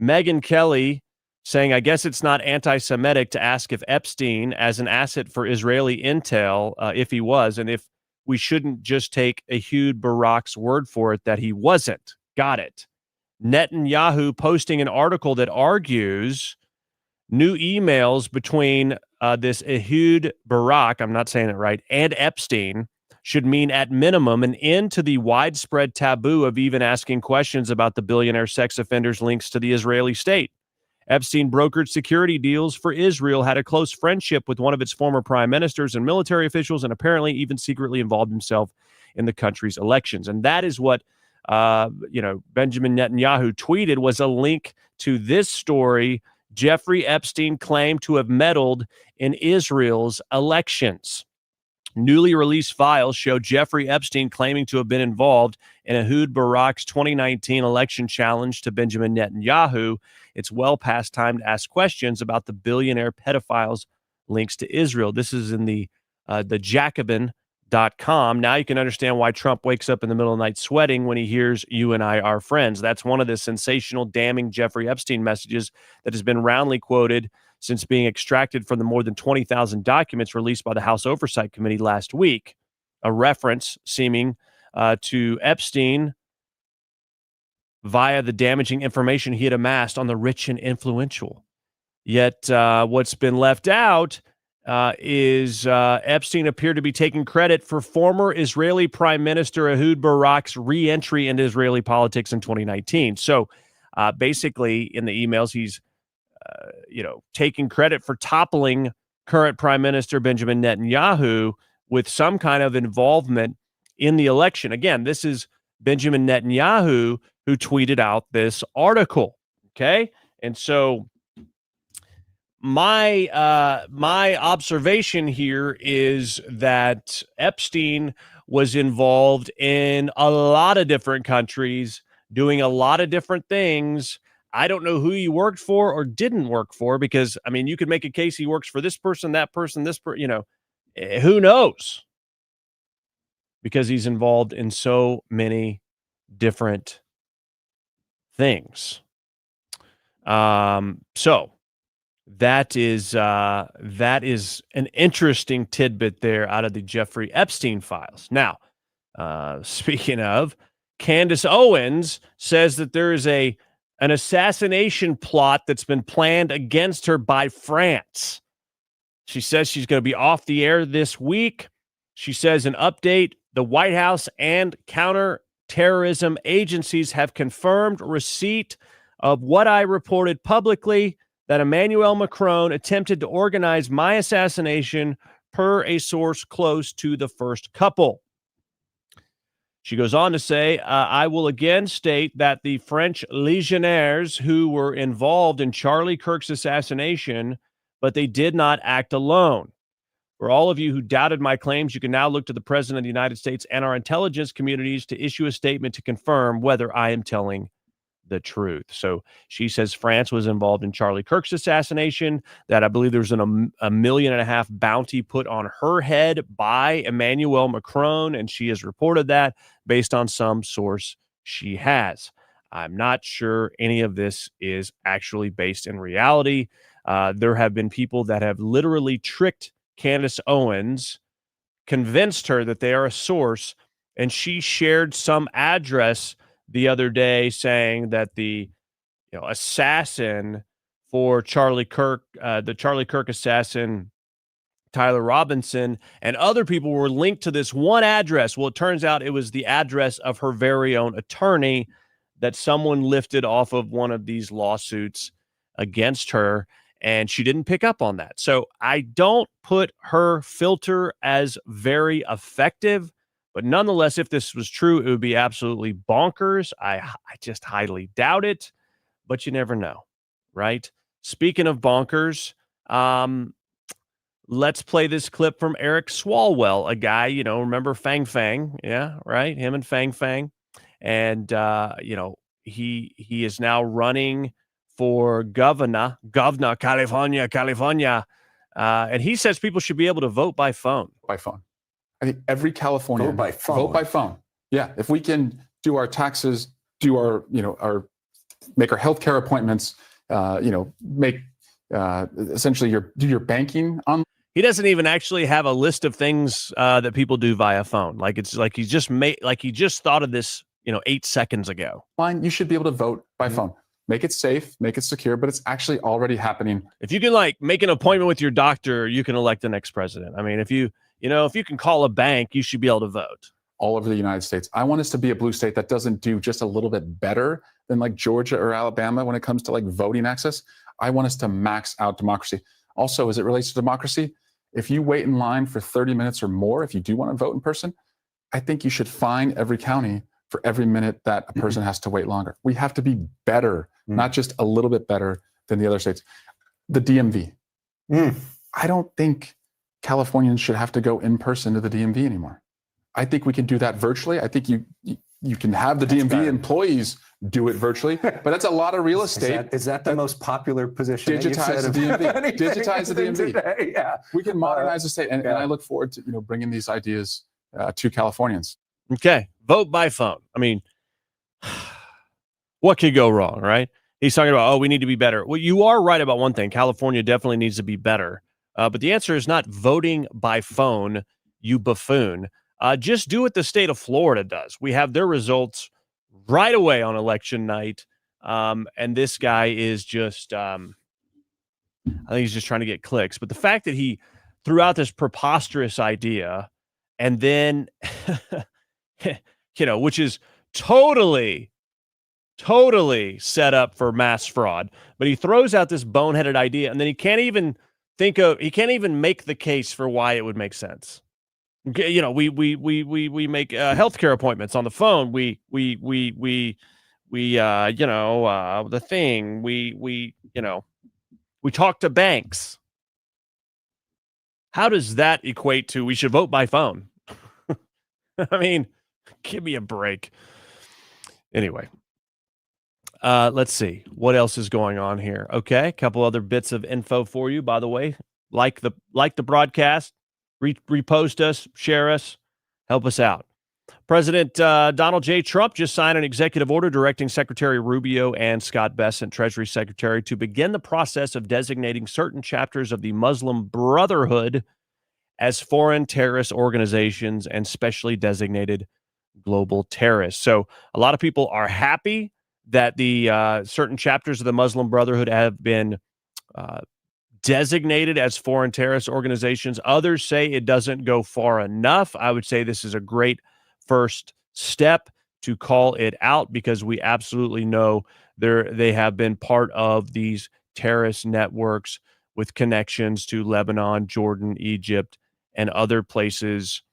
Megyn Kelly saying, I guess it's not anti-Semitic to ask if Epstein as an asset for Israeli intel, if he was, and if we shouldn't just take Ehud Barak's word for it that he wasn't. Got it. Netanyahu posting an article that argues new emails between this Ehud Barak, I'm not saying it right, and Epstein should mean at minimum an end to the widespread taboo of even asking questions about the billionaire sex offender's links to the Israeli state. Epstein brokered security deals for Israel, had a close friendship with one of its former prime ministers and military officials, and apparently even secretly involved himself in the country's elections. And that is what Benjamin Netanyahu tweeted, was a link to this story. Jeffrey Epstein claimed to have meddled in Israel's elections. Newly released files show Jeffrey Epstein claiming to have been involved in Ehud Barak's 2019 election challenge to Benjamin Netanyahu. It's well past time to ask questions about the billionaire pedophile's links to Israel. This is in the Jacobin.com. Now you can understand why Trump wakes up in the middle of the night sweating when he hears "you and I are friends." That's one of the sensational, damning Jeffrey Epstein messages that has been roundly quoted since being extracted from the more than 20,000 documents released by the House Oversight Committee last week, a reference seeming to Epstein via the damaging information he had amassed on the rich and influential. Yet what's been left out is Epstein appeared to be taking credit for former Israeli Prime Minister Ehud Barak's re-entry into Israeli politics in 2019. So basically in the emails, he's taking credit for toppling current Prime Minister Benjamin Netanyahu with some kind of involvement in the election. Again, this is Benjamin Netanyahu who tweeted out this article. Okay. And so my observation here is that Epstein was involved in a lot of different countries, doing a lot of different things. I don't know who he worked for or didn't work for, because, I mean, you could make a case he works for this person, that person, who knows? Because he's involved in so many different things. So that is an interesting tidbit there out of the Jeffrey Epstein files. Now, speaking of, Candace Owens says that there is an assassination plot that's been planned against her by France. She says she's going to be off the air this week. She says an update, the White House and counterterrorism agencies have confirmed receipt of what I reported publicly, that Emmanuel Macron attempted to organize my assassination, per a source close to the first couple. She goes on to say, I will again state that the French legionnaires who were involved in Charlie Kirk's assassination, but they did not act alone. For all of you who doubted my claims, you can now look to the President of the United States and our intelligence communities to issue a statement to confirm whether I am telling the truth. So she says France was involved in Charlie Kirk's assassination, that I believe there was $1.5 million bounty put on her head by Emmanuel Macron, and she has reported that based on some source she has. I'm not sure any of this is actually based in reality. There have been people that have literally tricked Candace Owens, convinced her that they are a source, and she shared some address the other day saying that the assassin for Charlie Kirk, the Charlie Kirk assassin, Tyler Robinson, and other people were linked to this one address. Well, it turns out it was the address of her very own attorney that someone lifted off of one of these lawsuits against her, and she didn't pick up on that. So I don't put her filter as very effective, But nonetheless, if this was true, it would be absolutely bonkers. I just highly doubt it, but you never know, right? Speaking of bonkers, let's play this clip from Eric Swalwell, a guy, remember Fang Fang? Yeah, right? Him and Fang Fang. And, he is now running for governor, California. And he says people should be able to vote by phone. By phone. I think every Californian vote by phone. Yeah, if we can do our taxes, do our make our healthcare appointments, make essentially do your banking on. He doesn't even actually have a list of things that people do via phone. Like it's like he just thought of this 8 seconds ago. Fine, you should be able to vote by phone. Make it safe, make it secure, but it's actually already happening. If you can make an appointment with your doctor, you can elect the next president. I mean, if you can call a bank, you should be able to vote. All over the United States. I want us to be a blue state that doesn't do just a little bit better than like Georgia or Alabama when it comes to like voting access. I want us to max out democracy. Also, as it relates to democracy, if you wait in line for 30 minutes or more, if you do want to vote in person, I think you should fine every county for every minute that a person has to wait longer. We have to be better, not just a little bit better than the other states. The DMV. I don't think Californians should have to go in person to the DMV anymore. I think we can do that virtually. I think you can have the DMV employees do it virtually, but that's a lot of real estate. Is that the most popular position? Digitize the DMV. Digitize the DMV. Today? Yeah. We can modernize the state, and I look forward to bringing these ideas to Californians. Okay, vote by phone. I mean, what could go wrong, right? He's talking about, we need to be better. Well, you are right about one thing. California definitely needs to be better. But the answer is not voting by phone, you buffoon. Just do what the state of Florida does. We have their results right away on election night. And this guy is just, I think he's just trying to get clicks. But the fact that he threw out this preposterous idea and then, which is totally set up for mass fraud. But he throws out this boneheaded idea and then he can't even make the case for why it would make sense. We make healthcare appointments on the phone. The thing we talk to banks. How does that equate to we should vote by phone? I mean, give me a break. Anyway, let's see what else is going on here. Okay, a couple other bits of info for you. By the way, like the broadcast, repost us, share us, help us out. President Donald J. Trump just signed an executive order directing Secretary Rubio and Scott Bessent, Treasury Secretary, to begin the process of designating certain chapters of the Muslim Brotherhood as foreign terrorist organizations and specially designated global terrorists. So a lot of people are happy that the certain chapters of the Muslim Brotherhood have been designated as foreign terrorist organizations. Others say it doesn't go far enough. I would say this is a great first step to call it out because we absolutely know they have been part of these terrorist networks with connections to Lebanon, Jordan, Egypt, and other places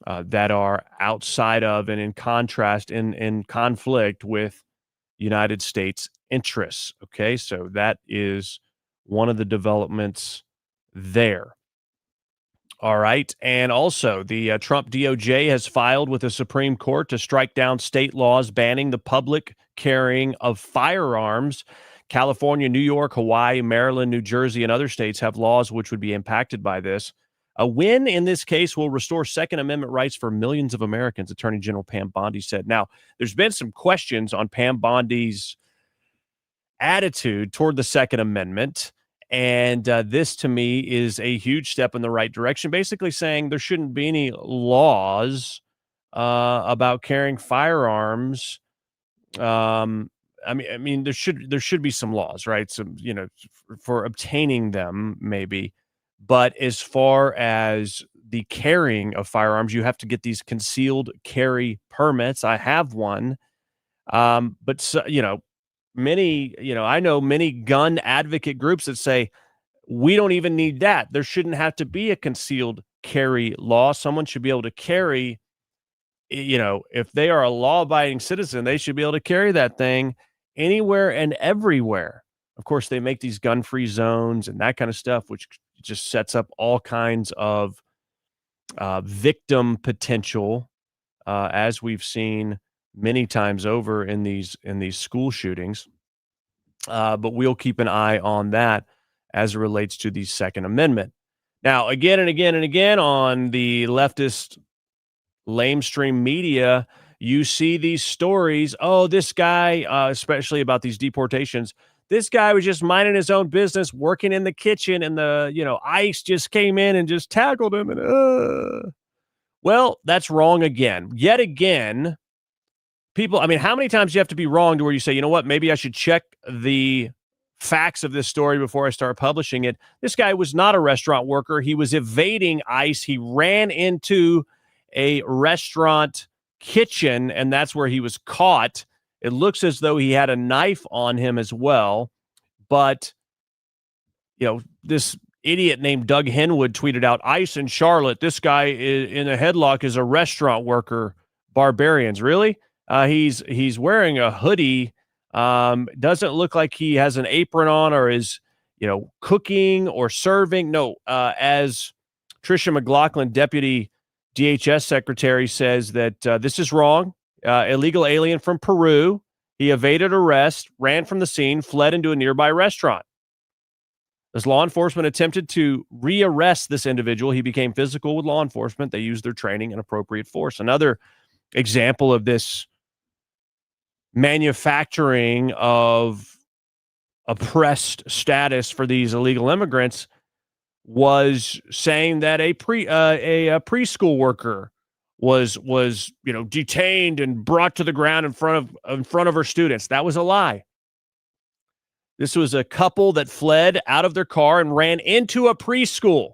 that are outside of and in contrast, in conflict with United States interests. Okay, so that is one of the developments there. All right. And also, the Trump DOJ has filed with the Supreme Court to strike down state laws banning the public carrying of firearms. California, New York, Hawaii, Maryland, New Jersey, and other states have laws which would be impacted by this. A win in this case will restore Second Amendment rights for millions of Americans, Attorney General Pam Bondi said. Now, there's been some questions on Pam Bondi's attitude toward the Second Amendment. And this, to me, is a huge step in the right direction, basically saying there shouldn't be any laws about carrying firearms. I mean, there should be some laws, right? Some, for obtaining them, maybe. But as far as the carrying of firearms, you have to get these concealed carry permits. I have one. But, I know many gun advocate groups that say we don't even need that. There shouldn't have to be a concealed carry law. Someone should be able to carry if they are a law-abiding citizen, they should be able to carry that thing anywhere and everywhere. Of course, they make these gun-free zones and that kind of stuff, which just sets up all kinds of victim potential, as we've seen many times over in these school shootings. But we'll keep an eye on that as it relates to the Second Amendment. Now, again and again and again on the leftist lamestream media, you see these stories. Oh, this guy, especially about these deportations, this guy was just minding his own business, working in the kitchen, and the ICE just came in and just tackled him. And well, that's wrong again. Yet again, people. I mean, how many times do you have to be wrong to where you say, you know what, maybe I should check the facts of this story before I start publishing it? This guy was not a restaurant worker. He was evading ICE. He ran into a restaurant kitchen, and that's where he was caught. It looks as though he had a knife on him as well. But, this idiot named Doug Henwood tweeted out, ICE in Charlotte, this guy in a headlock is a restaurant worker. Barbarians. Really? He's wearing a hoodie. Doesn't look like he has an apron on or is, cooking or serving. No, as Tricia McLaughlin, deputy DHS secretary, says that this is wrong. Illegal alien from Peru. He evaded arrest, ran from the scene, fled into a nearby restaurant. As law enforcement attempted to rearrest this individual, he became physical with law enforcement. They used their training and appropriate force. Another example of this manufacturing of oppressed status for these illegal immigrants was saying that a preschool worker was detained and brought to the ground in front of her students. That was a lie. This was a couple that fled out of their car and ran into a preschool,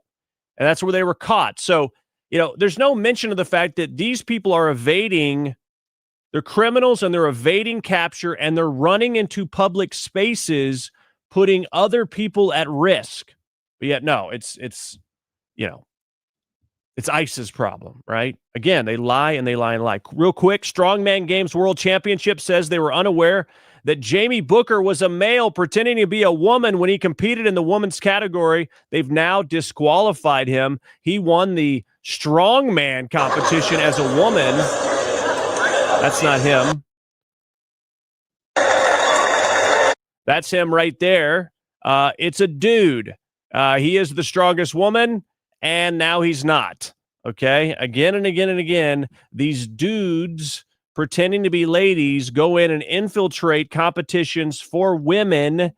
and that's where they were caught. So, there's no mention of the fact that these people are evading. They're criminals and they're evading capture, and they're running into public spaces, putting other people at risk. But yet, no, it's ICE's problem, right? Again, they lie and they lie and lie. Real quick, Strongman Games World Championship says they were unaware that Jamie Booker was a male pretending to be a woman when he competed in the women's category. They've now disqualified him. He won the strongman competition as a woman. That's not him. That's him right there. It's a dude. He is the strongest woman, and now he's not. Okay? Again and again and again, these dudes pretending to be ladies go in and infiltrate competitions for women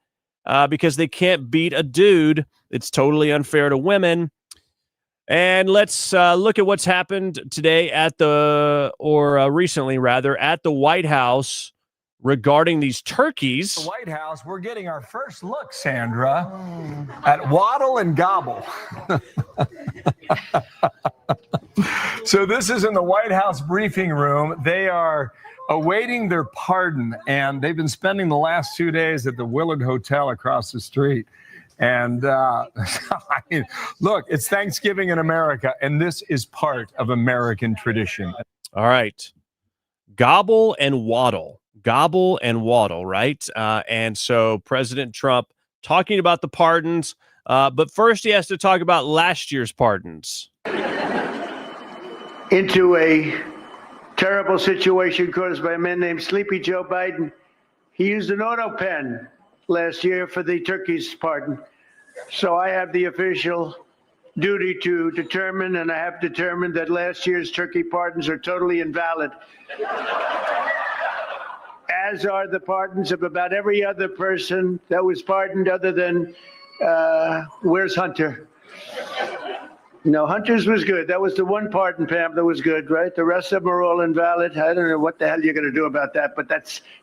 because they can't beat a dude. It's totally unfair to women. And let's look at what's happened today recently at the White House regarding these turkeys. The White House, we're getting our first look, Sandra, at Waddle and Gobble. So this is in the White House briefing room. They are awaiting their pardon, and they've been spending the last 2 days at the Willard Hotel across the street. And look, it's Thanksgiving in America, and this is part of American tradition. All right. Gobble and waddle, right? And so President Trump talking about the pardons, but first he has to talk about last year's pardons. Into a terrible situation caused by a man named Sleepy Joe Biden. He used an auto pen last year for the turkey's pardon. So I have the official duty to determine, and I have determined that last year's turkey pardons are totally invalid, as are the pardons of about every other person that was pardoned other than, where's Hunter? No, Hunter's was good. That was the one pardon, Pam, that was good, right? The rest of them are all invalid. I don't know what the hell you're going to do about that, but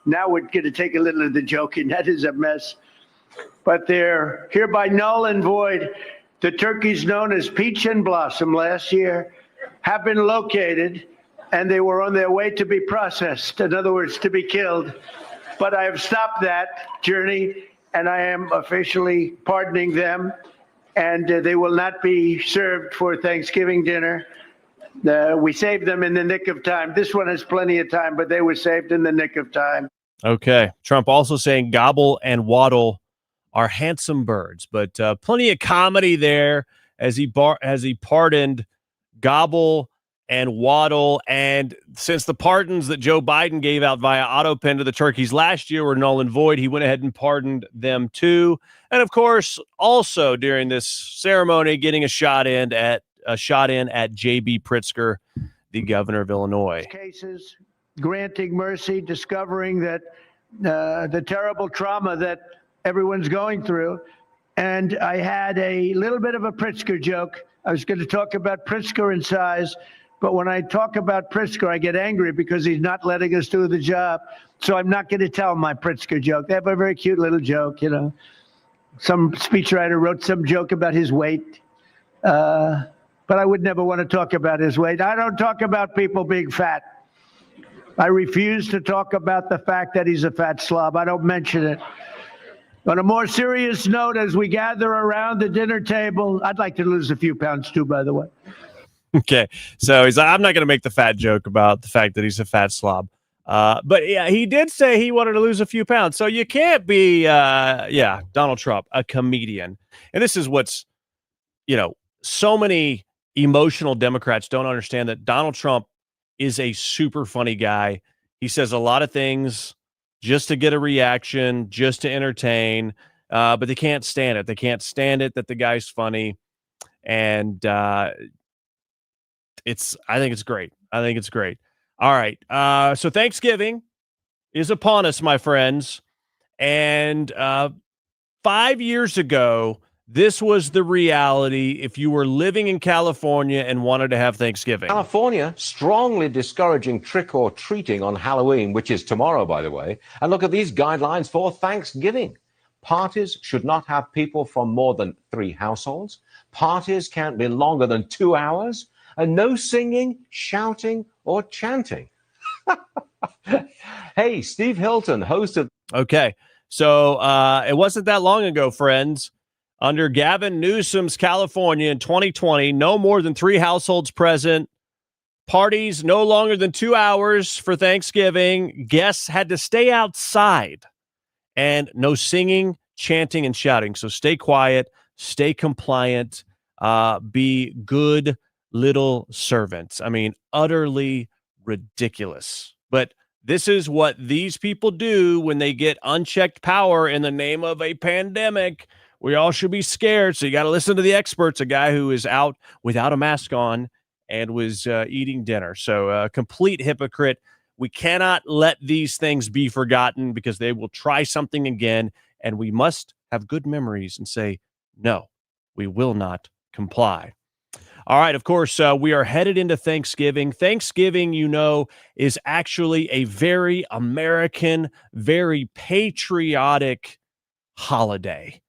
now we're going to take a little of the joking. That is a mess. But they're hereby null and void. The turkeys known as Peach and Blossom last year have been located, and they were on their way to be processed. In other words, to be killed. But I have stopped that journey, and I am officially pardoning them. And they will not be served for Thanksgiving dinner. We saved them in the nick of time. This one has plenty of time, but they were saved in the nick of time. Okay. Trump also saying Gobble and Waddle are handsome birds, but plenty of comedy there as he pardoned Gobble and Waddle. And since the pardons that Joe Biden gave out via auto pen to the turkeys last year were null and void, he went ahead and pardoned them too. And of course, also during this ceremony, getting a shot in at J.B. Pritzker, the governor of Illinois. Cases, granting mercy, discovering that the terrible trauma that everyone's going through. And I had a little bit of a Pritzker joke. I was going to talk about Pritzker in size, but when I talk about Pritzker, I get angry because he's not letting us do the job. So I'm not going to tell my Pritzker joke. They have a very cute little joke, you know. Some speechwriter wrote some joke about his weight, but I would never want to talk about his weight. I don't talk about people being fat. I refuse to talk about the fact that he's a fat slob. I don't mention it. On a more serious note, as we gather around the dinner table, I'd like to lose a few pounds too, by the way. Okay. So he's like, I'm not going to make the fat joke about the fact that he's a fat slob. But yeah, he did say he wanted to lose a few pounds. So you can't be, Donald Trump, a comedian. And this is what's, so many emotional Democrats don't understand that Donald Trump is a super funny guy. He says a lot of things just to get a reaction, just to entertain, but they can't stand it. They can't stand it that the guy's funny. And I think it's great. I think it's great. All right. So Thanksgiving is upon us, my friends. And 5 years ago, this was the reality if you were living in California and wanted to have Thanksgiving. California strongly discouraging trick or treating on Halloween, which is tomorrow, by the way. And look at these guidelines for Thanksgiving. Parties should not have people from more than 3 households. Parties can't be longer than 2 hours. And no singing, shouting, or chanting. Hey, Steve Hilton, host of... Okay, so it wasn't that long ago, friends. Under Gavin Newsom's California in 2020, no more than 3 households present. Parties no longer than 2 hours for Thanksgiving. Guests had to stay outside. And no singing, chanting, and shouting. So stay quiet, stay compliant, be good little servants. I mean, utterly ridiculous. But this is what these people do when they get unchecked power in the name of a pandemic. We all should be scared. So you got to listen to the experts, a guy who is out without a mask on and was eating dinner. So complete hypocrite. We cannot let these things be forgotten because they will try something again. And we must have good memories and say, no, we will not comply. All right. Of course, we are headed into Thanksgiving. Thanksgiving, is actually a very American, very patriotic holiday.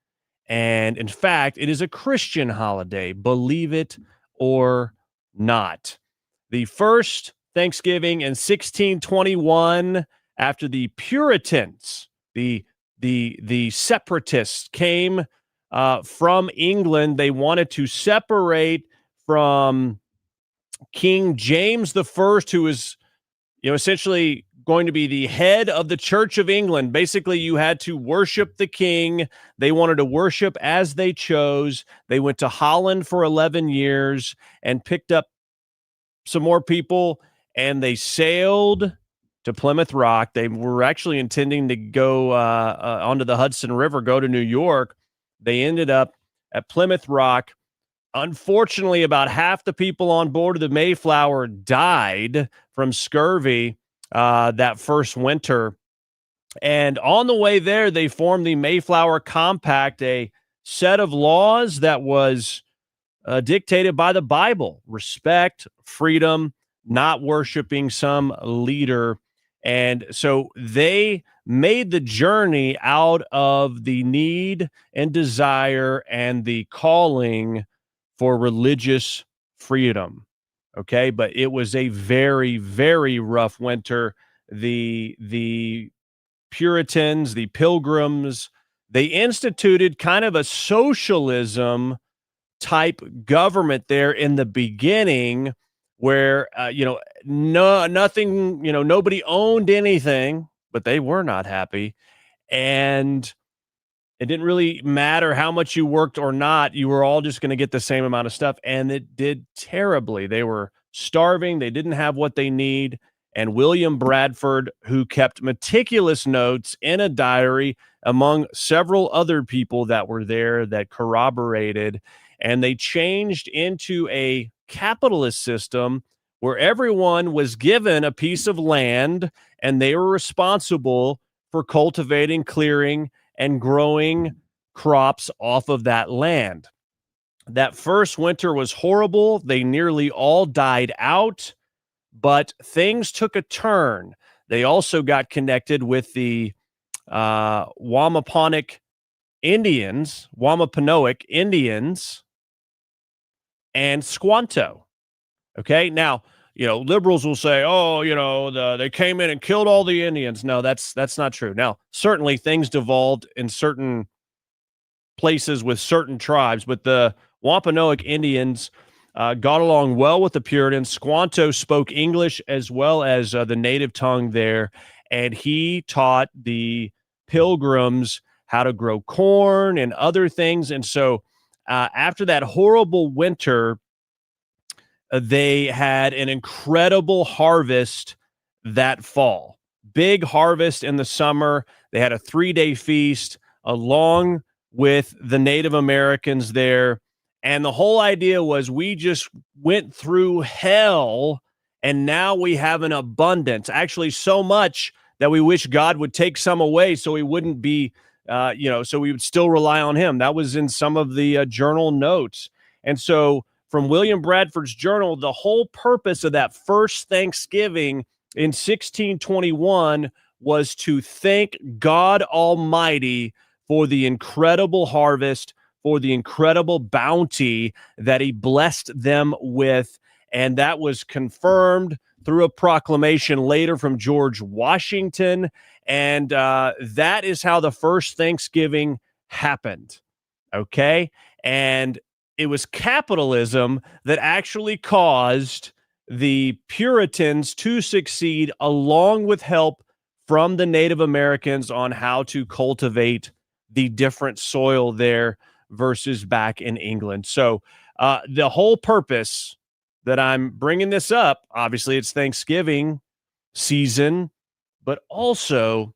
And in fact, it is a Christian holiday, believe it or not. The first Thanksgiving in 1621, after the Puritans, the separatists came from England. They wanted to separate from King James I, who was, essentially going to be the head of the Church of England. Basically, you had to worship the king. They wanted to worship as they chose. They went to Holland for 11 years and picked up some more people, and they sailed to Plymouth Rock. They were actually intending to go onto the Hudson River, go to New York. They ended up at Plymouth Rock. Unfortunately, about half the people on board of the Mayflower died from scurvy that first winter. And on the way there, they formed the Mayflower Compact, a set of laws that was dictated by the Bible: respect, freedom, not worshiping some leader. And so they made the journey out of the need and desire and the calling for religious freedom. Okay, but it was a very, very rough winter. The Puritans, the Pilgrims, they instituted kind of a socialism type government there in the beginning, where, nothing, nobody owned anything, but they were not happy. And it didn't really matter how much you worked or not. You were all just going to get the same amount of stuff. And it did terribly. They were starving. They didn't have what they need. And William Bradford, who kept meticulous notes in a diary among several other people that were there that corroborated, and they changed into a capitalist system where everyone was given a piece of land and they were responsible for cultivating, clearing, and growing crops off of that land. That first winter was horrible. They nearly all died out, but things took a turn. They also got connected with the Wampanoag Indians, and Squanto. Okay, now, liberals will say, they came in and killed all the Indians. No, that's not true. Now, certainly things devolved in certain places with certain tribes, but the Wampanoag Indians got along well with the Puritans. Squanto spoke English as well as the native tongue there, and he taught the Pilgrims how to grow corn and other things. And so after that horrible winter, they had an incredible harvest that fall. Big harvest in the summer. They had a 3-day feast along with the Native Americans there. And the whole idea was we just went through hell and now we have an abundance. Actually, so much that we wish God would take some away so we wouldn't be, so we would still rely on him. That was in some of the journal notes. And so from William Bradford's journal, the whole purpose of that first Thanksgiving in 1621 was to thank God Almighty for the incredible harvest, for the incredible bounty that he blessed them with. And that was confirmed through a proclamation later from George Washington. And that is how the first Thanksgiving happened. Okay. And it was capitalism that actually caused the Puritans to succeed, along with help from the Native Americans on how to cultivate the different soil there versus back in England. So the whole purpose that I'm bringing this up, obviously it's Thanksgiving season, but also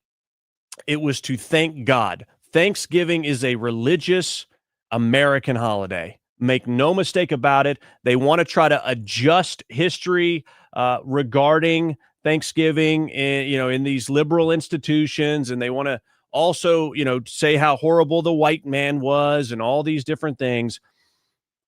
it was to thank God. Thanksgiving is a religious American holiday. Make no mistake about it. They want to try to adjust history regarding Thanksgiving, in these liberal institutions, and they want to also, say how horrible the white man was and all these different things.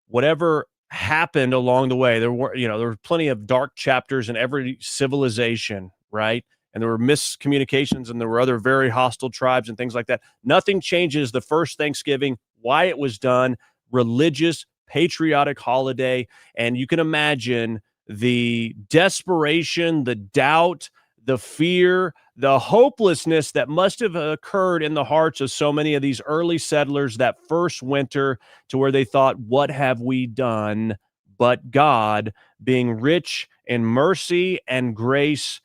Whatever happened along the way, there were plenty of dark chapters in every civilization, right? And there were miscommunications, and there were other very hostile tribes and things like that. Nothing changes the first Thanksgiving, why it was done. Religious, patriotic holiday. And you can imagine the desperation, the doubt, the fear, the hopelessness that must have occurred in the hearts of so many of these early settlers that first winter, to where they thought, what have we done? But God, being rich in mercy and grace,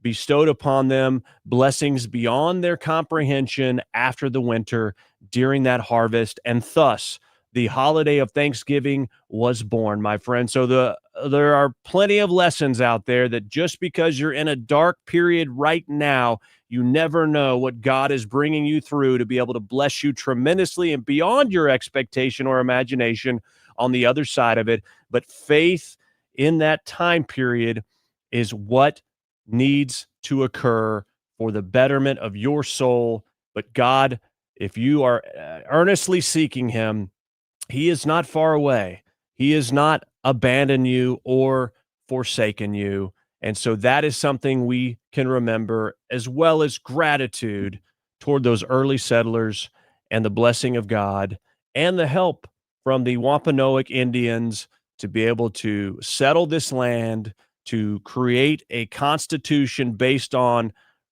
bestowed upon them blessings beyond their comprehension after the winter during that harvest. And thus, the holiday of Thanksgiving was born, my friend. So there are plenty of lessons out there that just because you're in a dark period right now, you never know what God is bringing you through to be able to bless you tremendously and beyond your expectation or imagination on the other side of it. But faith in that time period is what needs to occur for the betterment of your soul. But God, if you are earnestly seeking him, he is not far away. He has not abandoned you or forsaken you. And so that is something we can remember, as well as gratitude toward those early settlers and the blessing of God and the help from the Wampanoag Indians to be able to settle this land, to create a constitution based on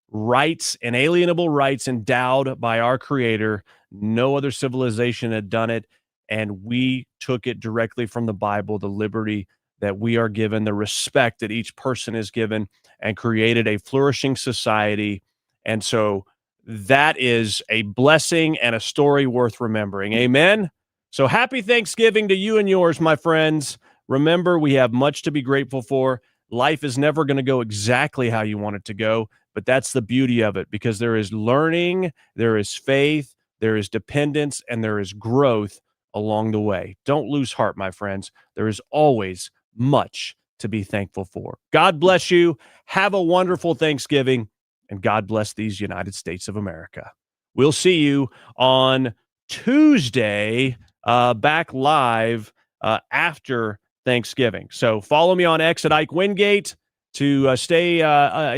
rights, inalienable rights endowed by our Creator. No other civilization had done it. And we took it directly from the Bible, the liberty that we are given, the respect that each person is given, and created a flourishing society. And so that is a blessing and a story worth remembering. Amen. So happy Thanksgiving to you and yours, my friends. Remember, we have much to be grateful for. Life is never going to go exactly how you want it to go, but that's the beauty of it, because there is learning, there is faith, there is dependence, and there is growth along the way. Don't lose heart, my friends. There is always much to be thankful for. God bless you. Have a wonderful Thanksgiving, and God bless these United States of America. We'll see you on Tuesday, back live after Thanksgiving. So follow me on X at Ike Wingate to stay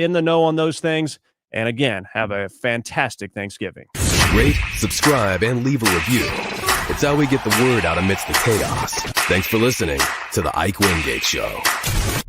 in the know on those things. And again, have a fantastic Thanksgiving. Rate, subscribe, and leave a review. It's how we get the word out amidst the chaos. Thanks for listening to The Ike Wingate Show.